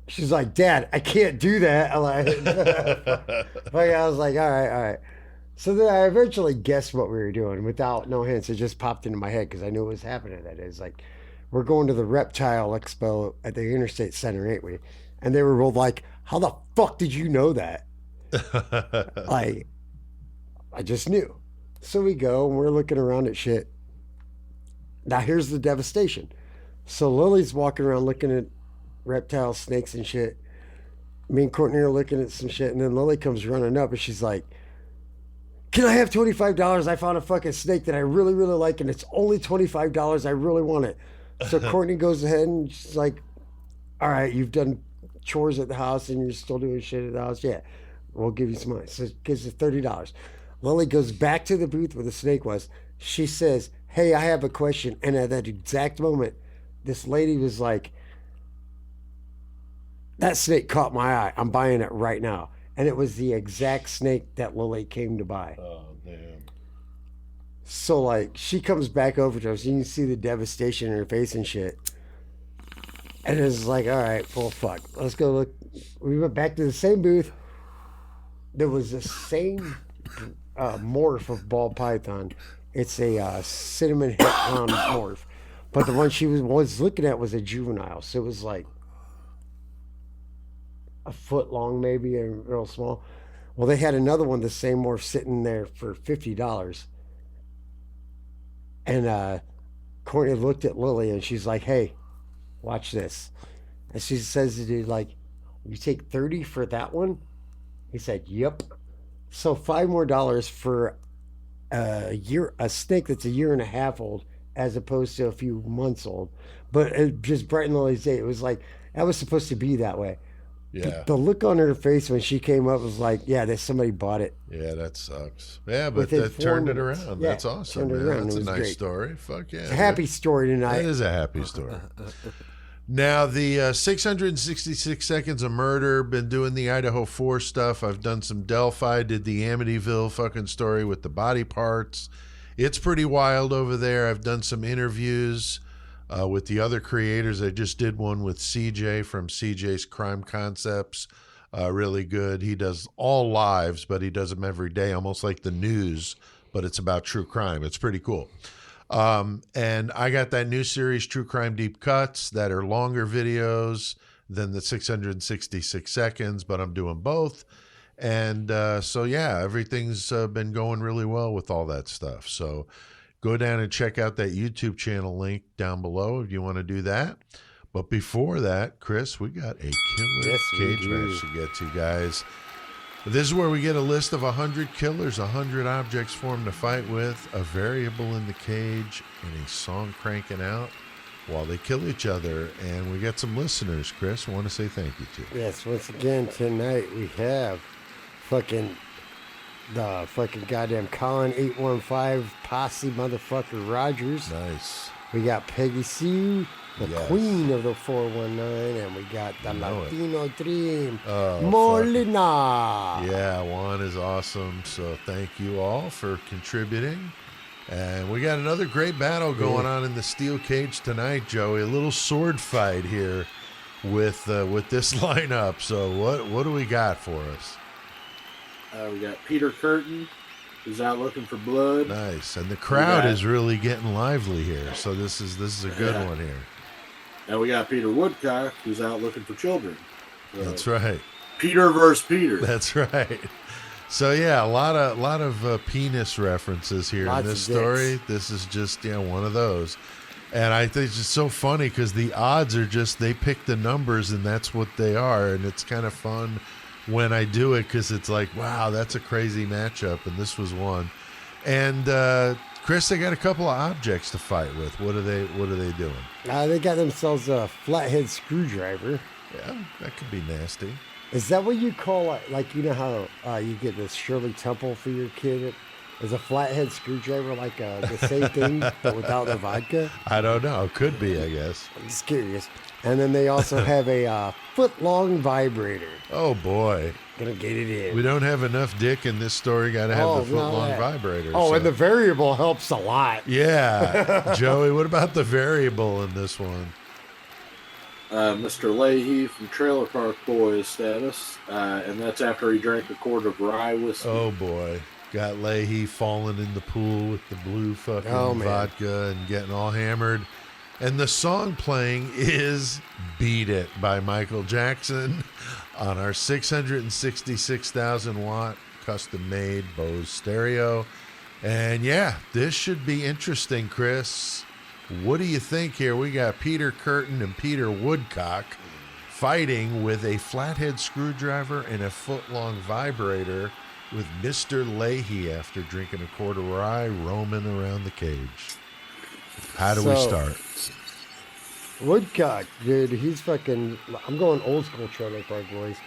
She's like, Dad, I can't do that. I'm like, I was like, all right. So then I eventually guessed what we were doing without no hints. It just popped into my head because I knew what was happening. That is like, we're going to the Reptile Expo at the Interstate Center, ain't we? And they were both like, how the fuck did you know that? Like, I just knew. So we go and we're looking around at shit. Now here's the devastation. So Lily's walking around looking at reptiles, snakes and shit. Me and Courtney are looking at some shit, and then Lily comes running up and she's like, can I have $25? I found a fucking snake that I really, really like, and it's only $25. I really want it. So Courtney goes ahead and she's like, all right, you've done chores at the house and you're still doing shit at the house. Yeah, we'll give you some money. So it gives you $30. Lily goes back to the booth where the snake was. She says, hey, I have a question. And at that exact moment, this lady was like, that snake caught my eye. I'm buying it right now. And it was the exact snake that Lily came to buy. Oh, damn. So, like, she comes back over to us. You can see the devastation in her face and shit. And it's like, all right, well, fuck. Let's go look. We went back to the same booth. There was the same morph of ball python. It's a cinnamon head pound morph. But the one she was looking at was a juvenile. So it was like a foot long, maybe, and real small. Well, they had another one, the same morph, sitting there for $50. And Courtney looked at Lily and she's like, hey, watch this. And she says to dude, like, you take $30 for that one? He said, yep. So $5 more for a snake that's a year and a half old as opposed to a few months old. But it just brightened Lily's day. It was like, that was supposed to be that way. Yeah. The look on her face when she came up was like, yeah, somebody bought it. Yeah, that sucks. Yeah, but that turned it around. Yeah, that's awesome, man. That's a nice great story. Fuck yeah. It's a happy story tonight. That is a happy story. Now, the 666 Seconds of Murder, been doing the Idaho 4 stuff. I've done some Delphi, did the Amityville fucking story with the body parts. It's pretty wild over there. I've done some interviews with the other creators. I just did one with CJ from CJ's Crime Concepts. Really good. He does all lives, but he does them every day, almost like the news, but it's about true crime. It's pretty cool. And I got that new series, True Crime Deep Cuts, that are longer videos than the 666 seconds, but I'm doing both. And so, yeah, everything's been going really well with all that stuff. So go down and check out that YouTube channel link down below if you want to do that. But before that, Chris, we got a killer cage match to get to, guys. This is where we get a list of 100 killers, 100 objects for them to fight with, a variable in the cage, and a song cranking out while they kill each other. And we got some listeners, Chris, I want to say thank you to. Yes, once again, tonight we have the fucking goddamn Colin 815 Posse motherfucker Rogers. Nice. We got Peggy Sue, the queen of the 419, and we got the Latino Dream, Molina. Yeah, Juan is awesome. So thank you all for contributing. And we got another great battle going on in the steel cage tonight, Joey. A little sword fight here with this lineup. So what do we got for us? We got Peter Curtin, who's out looking for blood. Nice, and the crowd is really getting lively here. So this is a good one here. And we got Peter Woodcock, who's out looking for children. So that's right. Peter versus Peter. That's right. So yeah, a lot of penis references here in this story. This is just one of those. And I think it's just so funny because the odds are just, they pick the numbers and that's what they are. And it's kind of fun when I do it because it's like, wow, that's a crazy matchup. And this was one. And Chris, they got a couple of objects to fight with. What are they doing? They got themselves a flathead screwdriver. Yeah, that could be nasty. Is that what you call it? Like, you know how you get this Shirley Temple for your kid? Is a flathead screwdriver like the same thing, but without the vodka? I don't know. Could be, I guess. I'm just curious. And then they also have a foot-long vibrator. Oh, boy. Gonna get it in. We don't have enough dick in this story. Got to have the foot-long vibrator. Oh, so. And the variable helps a lot. Yeah. Joey, what about the variable in this one? Mr. Leahy from Trailer Park Boys status, and that's after he drank a quart of rye whiskey. Oh, boy. Got Leahy falling in the pool with the blue fucking vodka and getting all hammered. And the song playing is Beat It by Michael Jackson on our 666,000 watt custom made Bose stereo. And yeah, this should be interesting, Chris. What do you think here? We got Peter Curtin and Peter Woodcock fighting with a flathead screwdriver and a foot-long vibrator with Mr. Leahy after drinking a quart of rye roaming around the cage. How do we start? Woodcock, dude, he's fucking... I'm going old school Trailer Park Boys.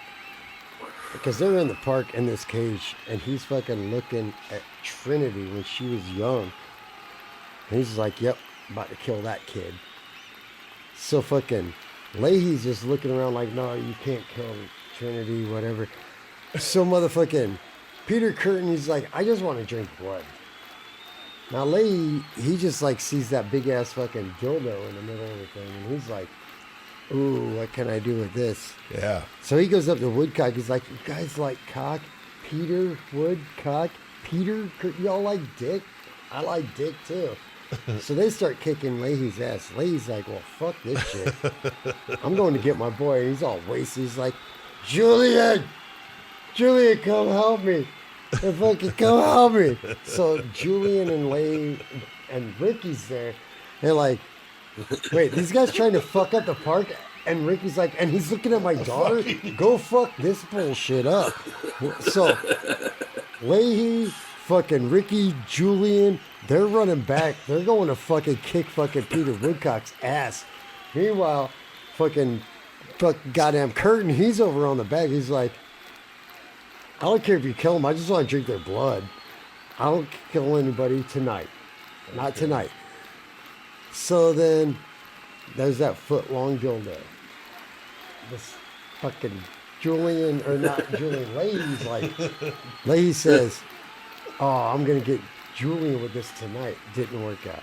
Because they're in the park in this cage, and he's fucking looking at Trinity when she was young. And he's like, yep, about to kill that kid. So fucking Leahy's just looking around like, no, you can't kill Trinity, whatever. So motherfucking Peter Curtin, he's like, I just want to drink blood. Now Leahy, he just like sees that big ass fucking dildo in the middle of the thing, and he's like, ooh, what can I do with this? Yeah. So he goes up to Woodcock. He's like, you guys like cock? Peter, Woodcock, Peter, y'all like dick? I like dick too. So they start kicking Leahy's ass. Leahy's like, well, fuck this shit. I'm going to get my boy. And he's all wasted. He's like, Julian, come help me. If I could come help me. So Julian and Leahy and Ricky's there. They're like, wait, these guys trying to fuck up the park? And Ricky's like, and he's looking at my daughter? Go fuck this bullshit up. So Leahy, fucking Ricky, Julian, they're running back. They're going to fucking kick fucking Peter Woodcock's ass. Meanwhile, fucking goddamn Curtin, he's over on the back. He's like, I don't care if you kill them. I just want to drink their blood. I don't kill anybody tonight. Not tonight. So then there's that foot-long dildo. This fucking Julian, or not Julian, Leahy's like, Leahy says, oh, I'm going to get Julian with this tonight. Didn't work out.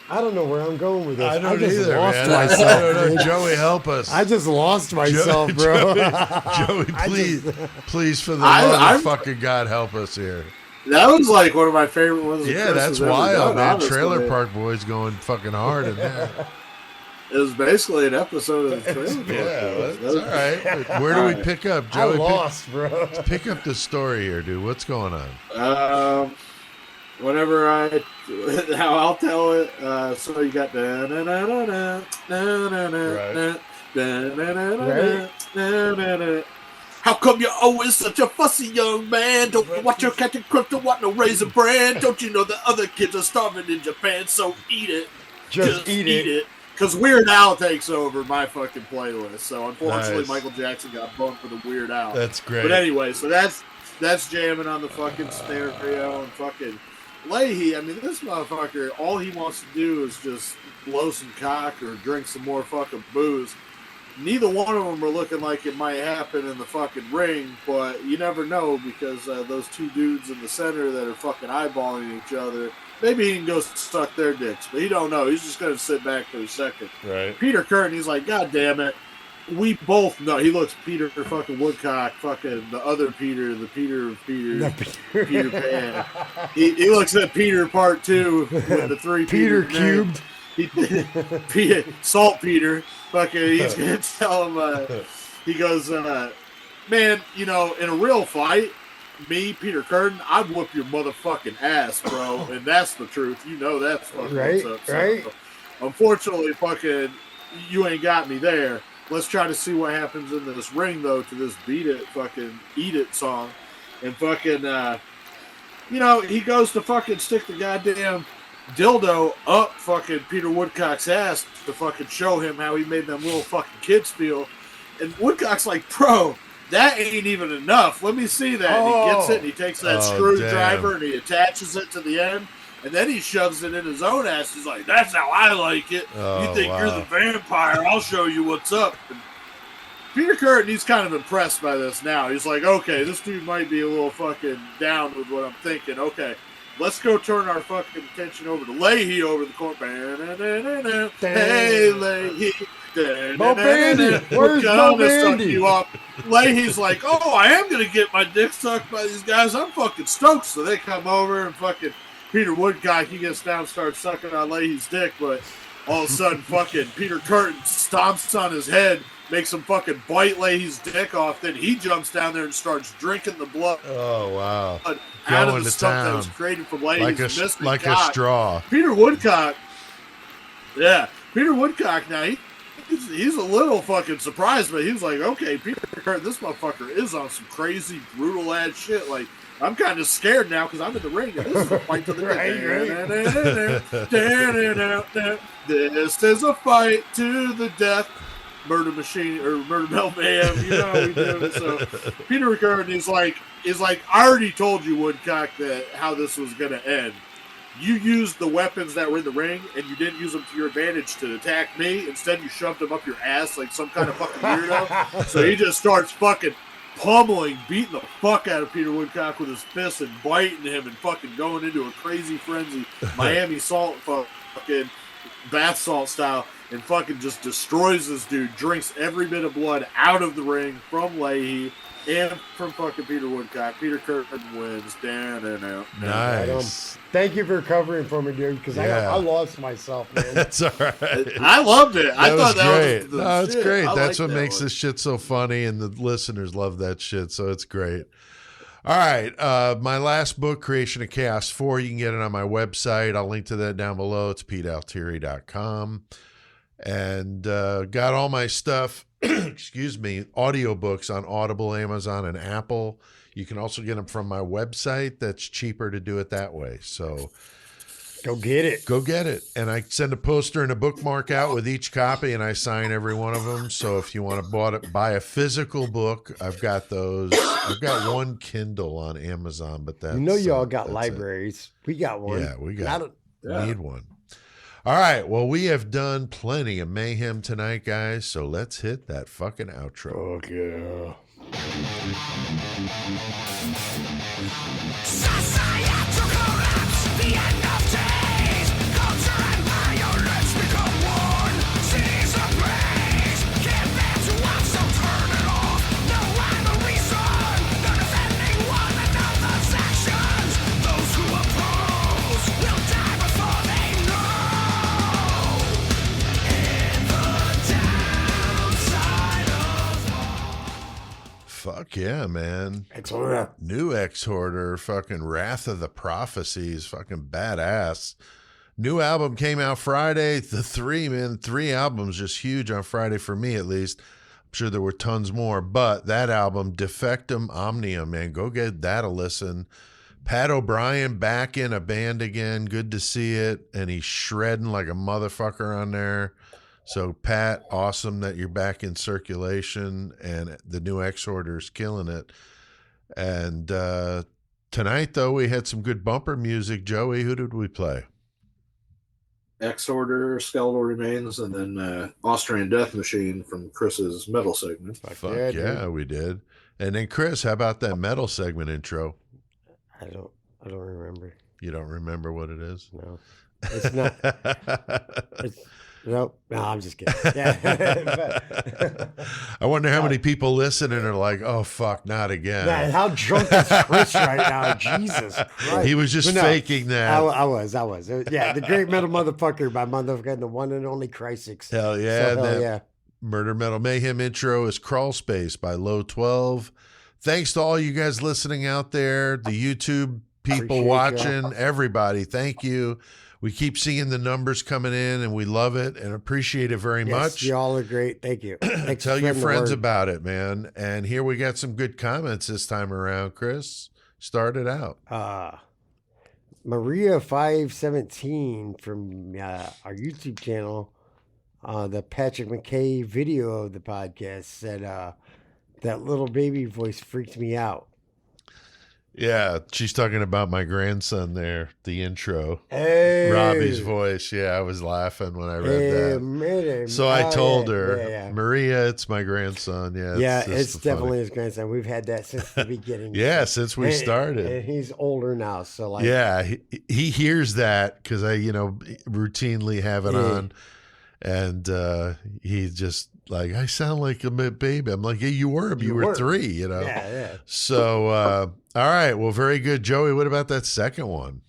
I don't know where I'm going with this. I don't just either, lost man. myself. I don't know. Joey, help us. I just lost myself, bro. Joey, please, for the love of fucking God, help us here. That was like one of my favorite ones. Yeah, that's wild, man. Trailer Park Boys going fucking hard in there. It was basically an episode of the Trailer Park Boys. That's all right. Where do we pick up, Joey? I lost, bro. Pick up the story here, dude. What's going on? Whenever how I'll tell it. So you got How come you're always such a fussy young man? Don't watch your Captain Crunch, don't want no Raisin Bran. Don't you know the other kids are starving in Japan? So eat it. Just eat it. Because Weird Al takes over my fucking playlist. So unfortunately, Michael Jackson got bumped with a Weird Al. That's great. But anyway, so that's jamming on the fucking stereo and fucking Leahy. I mean, this motherfucker, all he wants to do is just blow some cock or drink some more fucking booze. Neither one of them are looking like it might happen in the fucking ring, but you never know because those two dudes in the center that are fucking eyeballing each other, maybe he can go suck their dicks, but he don't know. He's just going to sit back for a second. Right. Peter Curtin, he's like, God damn it. We both know. He looks Peter fucking Woodcock, fucking the other Peter, the Peter of Peter, Peter Pan. He looks at Peter Part 2 with the three Peter cubed. Saltpeter, fucking, he's gonna tell him. He goes, man, you know, in a real fight, me, Peter Curtin, I'd whoop your motherfucking ass, bro, and that's the truth. You know that's fucking right, what's up. right. So, unfortunately, fucking, you ain't got me there. Let's try to see what happens in this ring, though, to this Beat It, fucking Eat It song, and fucking. you know, he goes to fucking stick the goddamn dildo up fucking Peter Woodcock's ass to fucking show him how he made them little fucking kids feel. And Woodcock's like, bro, that ain't even enough. Let me see that. And he gets it and he takes that screwdriver and he attaches it to the end. And then he shoves it in his own ass. He's like, that's how I like it. You think you're the vampire. I'll show you what's up. And Peter Courtney's kind of impressed by this now. He's like, okay, this dude might be a little fucking down with what I'm thinking. Okay, let's go turn our fucking attention over to Leahy over the court. Hey, Leahy. Mo Bandy. Where's Mo Bandy? Leahy's like, oh, I am going to get my dick sucked by these guys. I'm fucking stoked. So they come over and fucking Peter Woodcock, he gets down and starts sucking on Leahy's dick. But all of a sudden, fucking Peter Curtin stomps on his head, makes him fucking bite Leahy's dick off. Then he jumps down there and starts drinking the blood. Oh, wow. Out of the stuff that was created from Leahy's mystery like cock. A straw. Peter Woodcock, Peter Woodcock now, he's a little fucking surprised, but he was like, okay, Peter Curtin, this motherfucker is on some crazy, brutal ass shit. Like, I'm kind of scared now because I'm in the ring and this is a fight to the death. This is a fight to the death. Murder Machine or Murder Metal Mayhem, you know how we do it. So Peter Curtin is like, I already told you, Woodcock, that how this was gonna end. You used the weapons that were in the ring and you didn't use them to your advantage to attack me. Instead, you shoved them up your ass like some kind of fucking weirdo. So he just starts fucking pummeling, beating the fuck out of Peter Woodcock with his fists and biting him and fucking going into a crazy frenzy, Miami salt fucking bath salt style, and fucking just destroys this dude, drinks every bit of blood out of the ring from Leahy and from fucking Peter Woodcock. Peter Curtin wins. Down and out. Nice. Thank you for covering for me, dude, because I lost myself, man. That's all right. I loved it. I thought that great. was the No, it's shit. great. I That's like what that makes one. this shit so funny, and the listeners love that shit, so it's great. All right. My last book, Creation of Chaos 4, you can get it on my website. I'll link to that down below. It's PeteAltieri.com. And got all my stuff, excuse me, audiobooks on Audible, Amazon, and Apple. You can also get them from my website. That's cheaper to do it that way. So go get it. Go get it. And I send a poster and a bookmark out with each copy, and I sign every one of them. So if you want to buy a physical book, I've got those. I've got one Kindle on Amazon, but that's... You know you all got libraries. We got one. Yeah, we need one. All right, well, we have done plenty of mayhem tonight, guys, so let's hit that fucking outro. Fuck yeah. Societal collapse, the end of days. Culture and violence become one. Cities of praise, can't bear to watch, so turn it off. No rhyme or reason, they're defending one another's actions. Those who oppose will die before they know. In the downside of Fuck yeah, man. Exhorter. New Exhorter, fucking Wrath of the Prophecies, fucking badass. New album came out Friday. The three albums, just huge on Friday for me at least. I'm sure there were tons more, but that album, Defectum Omnium, man, go get that a listen. Pat O'Brien back in a band again. Good to see it. And he's shredding like a motherfucker on there. So, Pat, awesome that you're back in circulation, and the new Exhorter's killing it. And tonight, though, we had some good bumper music. Joey, who did we play? Exhorter, Skeletal Remains, and then Austrian Death Machine from Chris's metal segment. Fuck yeah, we did. And then, Chris, how about that metal segment intro? I don't remember. You don't remember what it is? No. It's not. No, I'm just kidding. Yeah. I wonder how many people listen and are like, oh, fuck, not again. Man, how drunk is Chris right now? Jesus Christ. He was just faking that. I was. Yeah, the great metal motherfucker by motherfucking the one and only Chrysix. Hell yeah. So, hell yeah. Murder Metal Mayhem intro is Crawl Space by Low 12. Thanks to all you guys listening out there, the YouTube people Appreciate watching, y'all. Everybody, thank you. We keep seeing the numbers coming in, and we love it and appreciate it very much. Y'all are great. Thank you. Thanks Tell for your spreading the friends word. about it, man. And here we got some good comments this time around. Chris, start it out. Maria 517 from our YouTube channel, the Patrick McKay video of the podcast, said that little baby voice freaked me out. Yeah, she's talking about my grandson there, the intro. Hey. Robbie's voice. Yeah, I was laughing when I read that. So I told her, Maria, it's my grandson. Yeah, it's definitely his grandson. We've had that since the beginning. Yeah, since we started. And he's older now, so like. Yeah, he hears that because I, routinely have it on. And he's just like, I sound like a baby. I'm like, yeah, you were 3, Yeah. So, all right. Well, very good. Joey, what about that second one?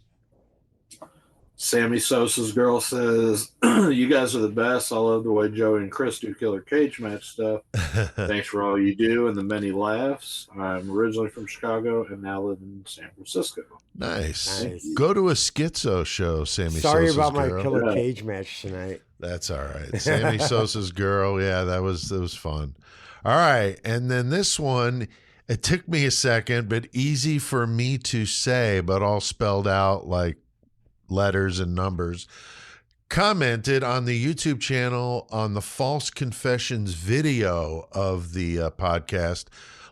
Sammy Sosa's girl says, you guys are the best. I love the way Joey and Chris do killer cage match stuff. Thanks for all you do and the many laughs. I'm originally from Chicago and now live in San Francisco. Nice. Go to a schizo show, Sammy Sorry Sosa's about girl. my killer cage match tonight. That's all right. Sammy Sosa's girl. Yeah, that was fun. All right. And then this one, it took me a second, but easy for me to say, but all spelled out like letters and numbers. Commented on the YouTube channel on the False Confessions video of the podcast.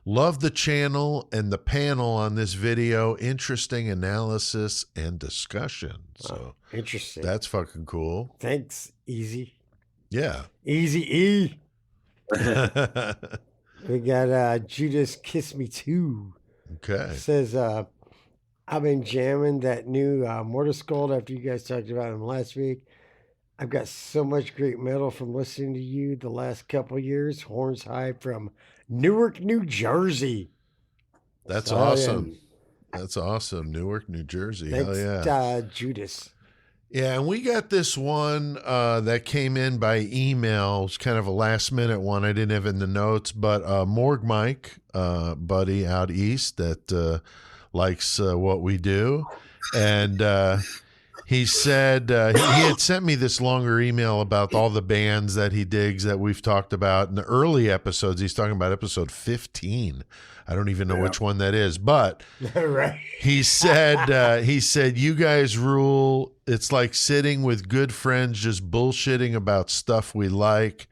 Love the channel and the panel on this video. Interesting analysis and discussion. So interesting. That's fucking cool. Thanks, Easy. Yeah. Easy E. We got Judas Kiss Me Too. Okay. Says, I've been jamming that new Mortar Skull after you guys talked about him last week. I've got so much great metal from listening to you the last couple years. Horns high from Newark, New Jersey. That's awesome. That's awesome. Newark, New Jersey. Thanks, hell yeah. Judas. Yeah, and we got this one that came in by email. It's kind of a last minute one. I didn't have it in the notes, but Morgue Mike, buddy out east that likes what we do. And he said he had sent me this longer email about all the bands that he digs that we've talked about in the early episodes. He's talking about episode 15. I don't even know which one that is, but right. he said, you guys rule. It's like sitting with good friends, just bullshitting about stuff we like.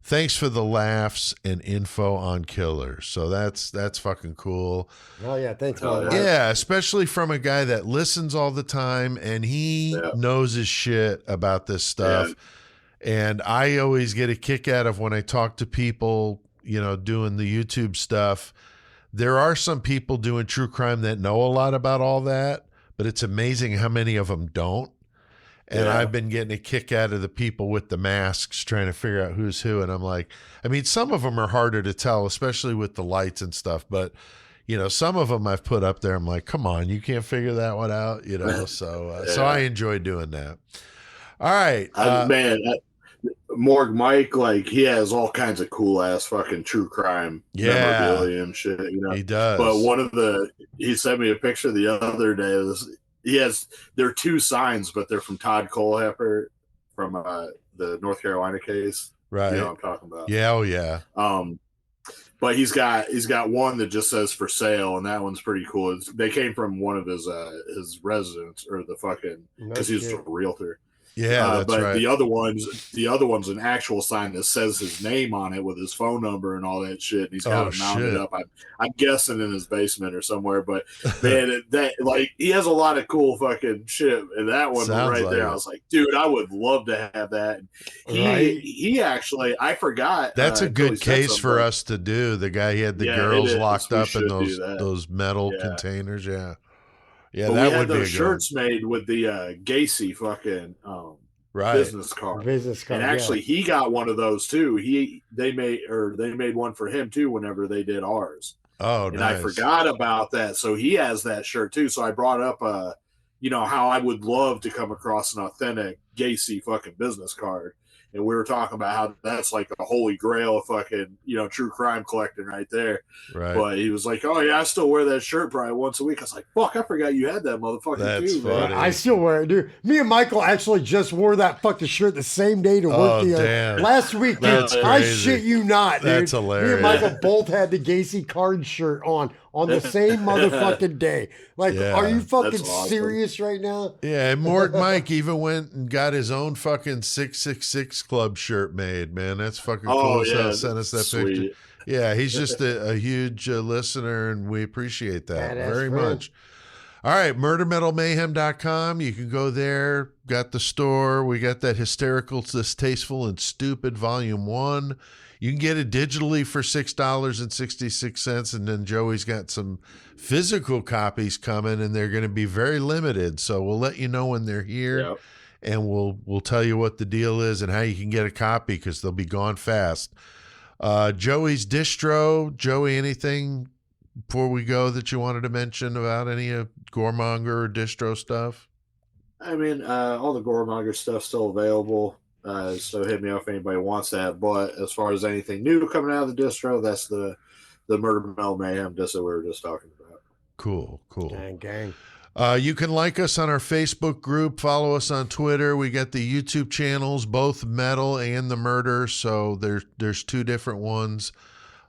Thanks for the laughs and info on killers. So that's fucking cool. Oh yeah, thanks. Yeah, especially from a guy that listens all the time and he knows his shit about this stuff. Yeah. And I always get a kick out of when I talk to people, doing the YouTube stuff. There are some people doing true crime that know a lot about all that, but it's amazing how many of them don't. And I've been getting a kick out of the people with the masks trying to figure out who's who. And I'm like, some of them are harder to tell, especially with the lights and stuff. But, some of them I've put up there. I'm like, come on, you can't figure that one out, So I enjoy doing that. All right. Morgue Mike, like, he has all kinds of cool ass fucking true crime memorabilia and shit, He does. But he sent me a picture the other day. They're 2 signs, but they're from Todd Colehepper from the North Carolina case. Right. You know what I'm talking about. Yeah, oh yeah. But he's got one that just says for sale, and that one's pretty cool. They came from one of his residents, or the fucking, because he's a realtor. Yeah, that's but right. the other one's an actual sign that says his name on it with his phone number and all that shit. And he's got it mounted up. I'm guessing in his basement or somewhere. But man, he has a lot of cool fucking shit. And that one right there, I was like, dude, I would love to have that. He actually, I forgot. That's a good case for us to do. The guy, he had the girls locked up in those metal containers. Yeah. Yeah, but that we had would be those shirts made with the Gacy fucking business card. And actually, he got one of those too. They made one for him too whenever they did ours. Oh, and nice. I forgot about that. So he has that shirt too. So I brought up how I would love to come across an authentic Gacy fucking business card. And we were talking about how that's like a holy grail of fucking, true crime collecting right there. Right. But he was like, oh, yeah, I still wear that shirt probably once a week. I was like, fuck, I forgot you had that motherfucker too, man. I still wear it, dude. Me and Michael actually just wore that fucking shirt the same day to work last week, dude. I shit you not, dude. That's hilarious. Me and Michael both had the Gacy card shirt on on the same motherfucking day. Like, are you fucking awesome. serious right now? Yeah, and Mort Mike even went and got his own fucking 666 Club shirt made, man. That's fucking cool. So sent us that picture. Yeah, he's just a huge listener, and we appreciate that very much. All right, murdermetalmayhem.com. You can go there. Got the store. We got that Hysterical, Distasteful, and Stupid Volume 1. You can get it digitally for $6.66, and then Joey's got some physical copies coming, and they're going to be very limited. So we'll let you know when they're here, and we'll tell you what the deal is and how you can get a copy because they'll be gone fast. Joey's distro. Joey, anything before we go that you wanted to mention about any of Goremonger or distro stuff? I mean, all the Goremonger stuff's still available. So hit me up if anybody wants that. But as far as anything new coming out of the distro, that's the Murder Metal Mayhem distro we were just talking about. Cool. Gang. You can like us on our Facebook group, follow us on Twitter. We got the YouTube channels, both Metal and the Murder. So there's two different ones.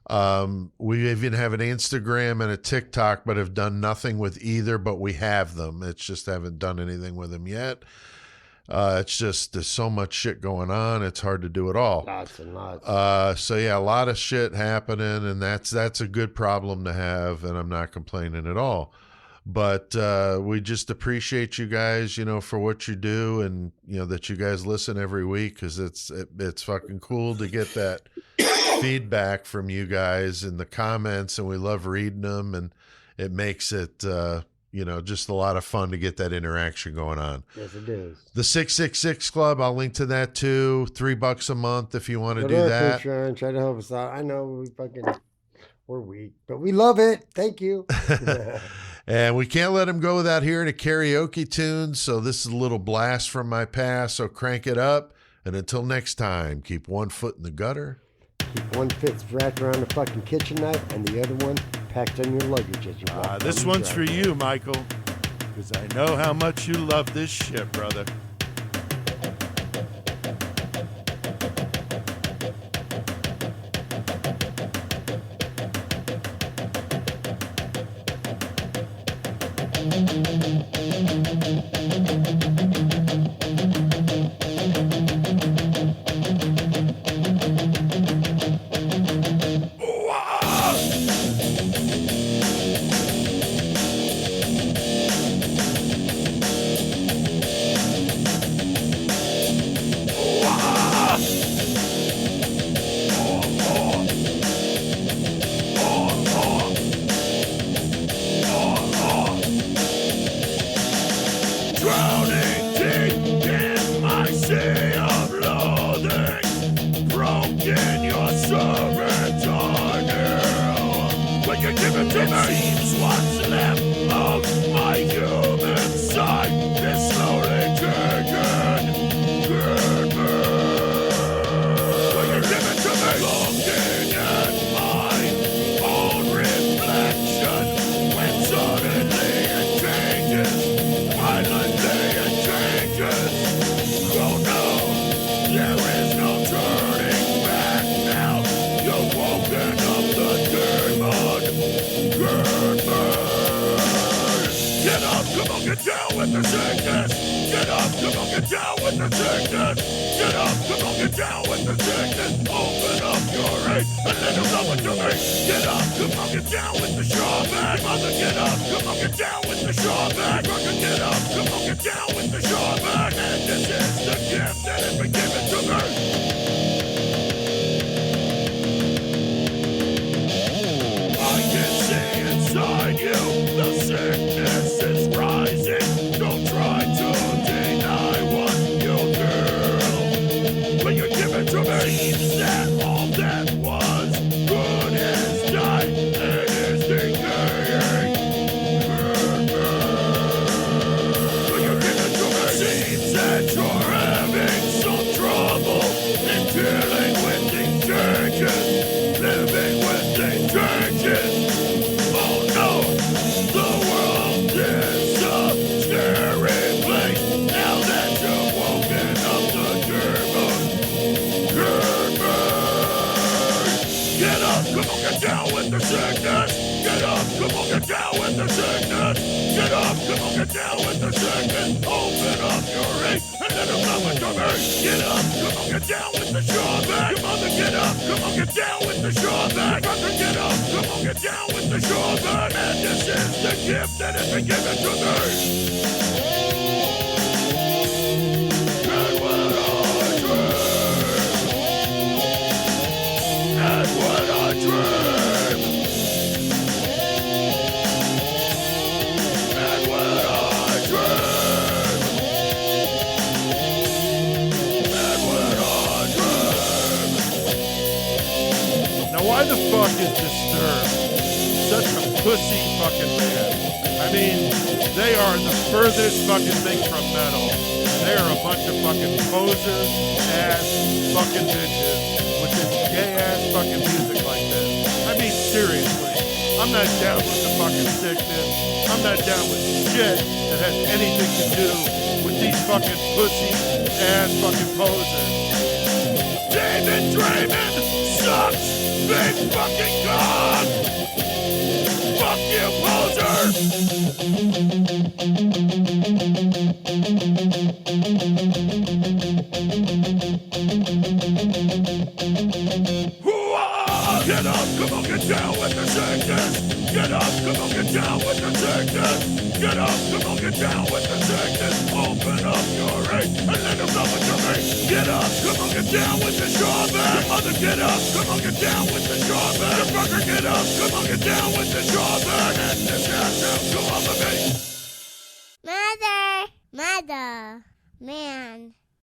We even have an Instagram and a TikTok, but have done nothing with either, but we have them. It's just haven't done anything with them yet. It's just there's so much shit going on. It's hard to do it all. Lots and lots. So yeah, a lot of shit happening, and that's a good problem to have, and I'm not complaining at all. But we just appreciate you guys, for what you do, and that you guys listen every week, because it's fucking cool to get that feedback from you guys in the comments, and we love reading them, and it makes it just a lot of fun to get that interaction going on. Yes, it is. The 666 Club, I'll link to that too. $3 a month if you want to do that. Patreon, try to help us out. I know we're weak, but we love it. Thank you. And we can't let him go without hearing a karaoke tune. So this is a little blast from my past. So crank it up. And until next time, keep one foot in the gutter. Keep one foot wrapped around the fucking kitchen knife and the other one packed on your luggage as you walk. This one's for you, Michael, because I know how much you love this shit, brother. Get down with the sickness. Get up, come on. get down with the sickness. Open up your ring and let them know what you're made. Get up, come on, get down with the Chardonnay. Come on, get up, come on, get down with the Chardonnay. Brother, get up, come on, get down with the Chardonnay. And this is the gift that has been given to me. And when I dream, and when I dream, and when I dream, and when I dream. Now, why the fuck is Disturbed such a pussy fucking band? I mean, they are the furthest fucking thing from metal. They are a bunch of fucking posers, ass, fucking bitches with this gay-ass fucking music like this. I mean, seriously. I'm not down with the fucking sickness. I'm not down with shit that has anything to do with these fucking pussy ass fucking posers. David Draymond sucks big fucking god. Fuck you, poser. Get up, come on, get down with the sickness. Get up, come on, get down with the sickness. Get up, come on, get down with the sickness. Open up your ring and let them know what you mean. Get up, come on, get down with the Chardonnay. Mother, get up, come on, get down with the Chardonnay. Your brother, get up, come on, get down with the Chardonnay. And this house out, come on, me. Mother, man.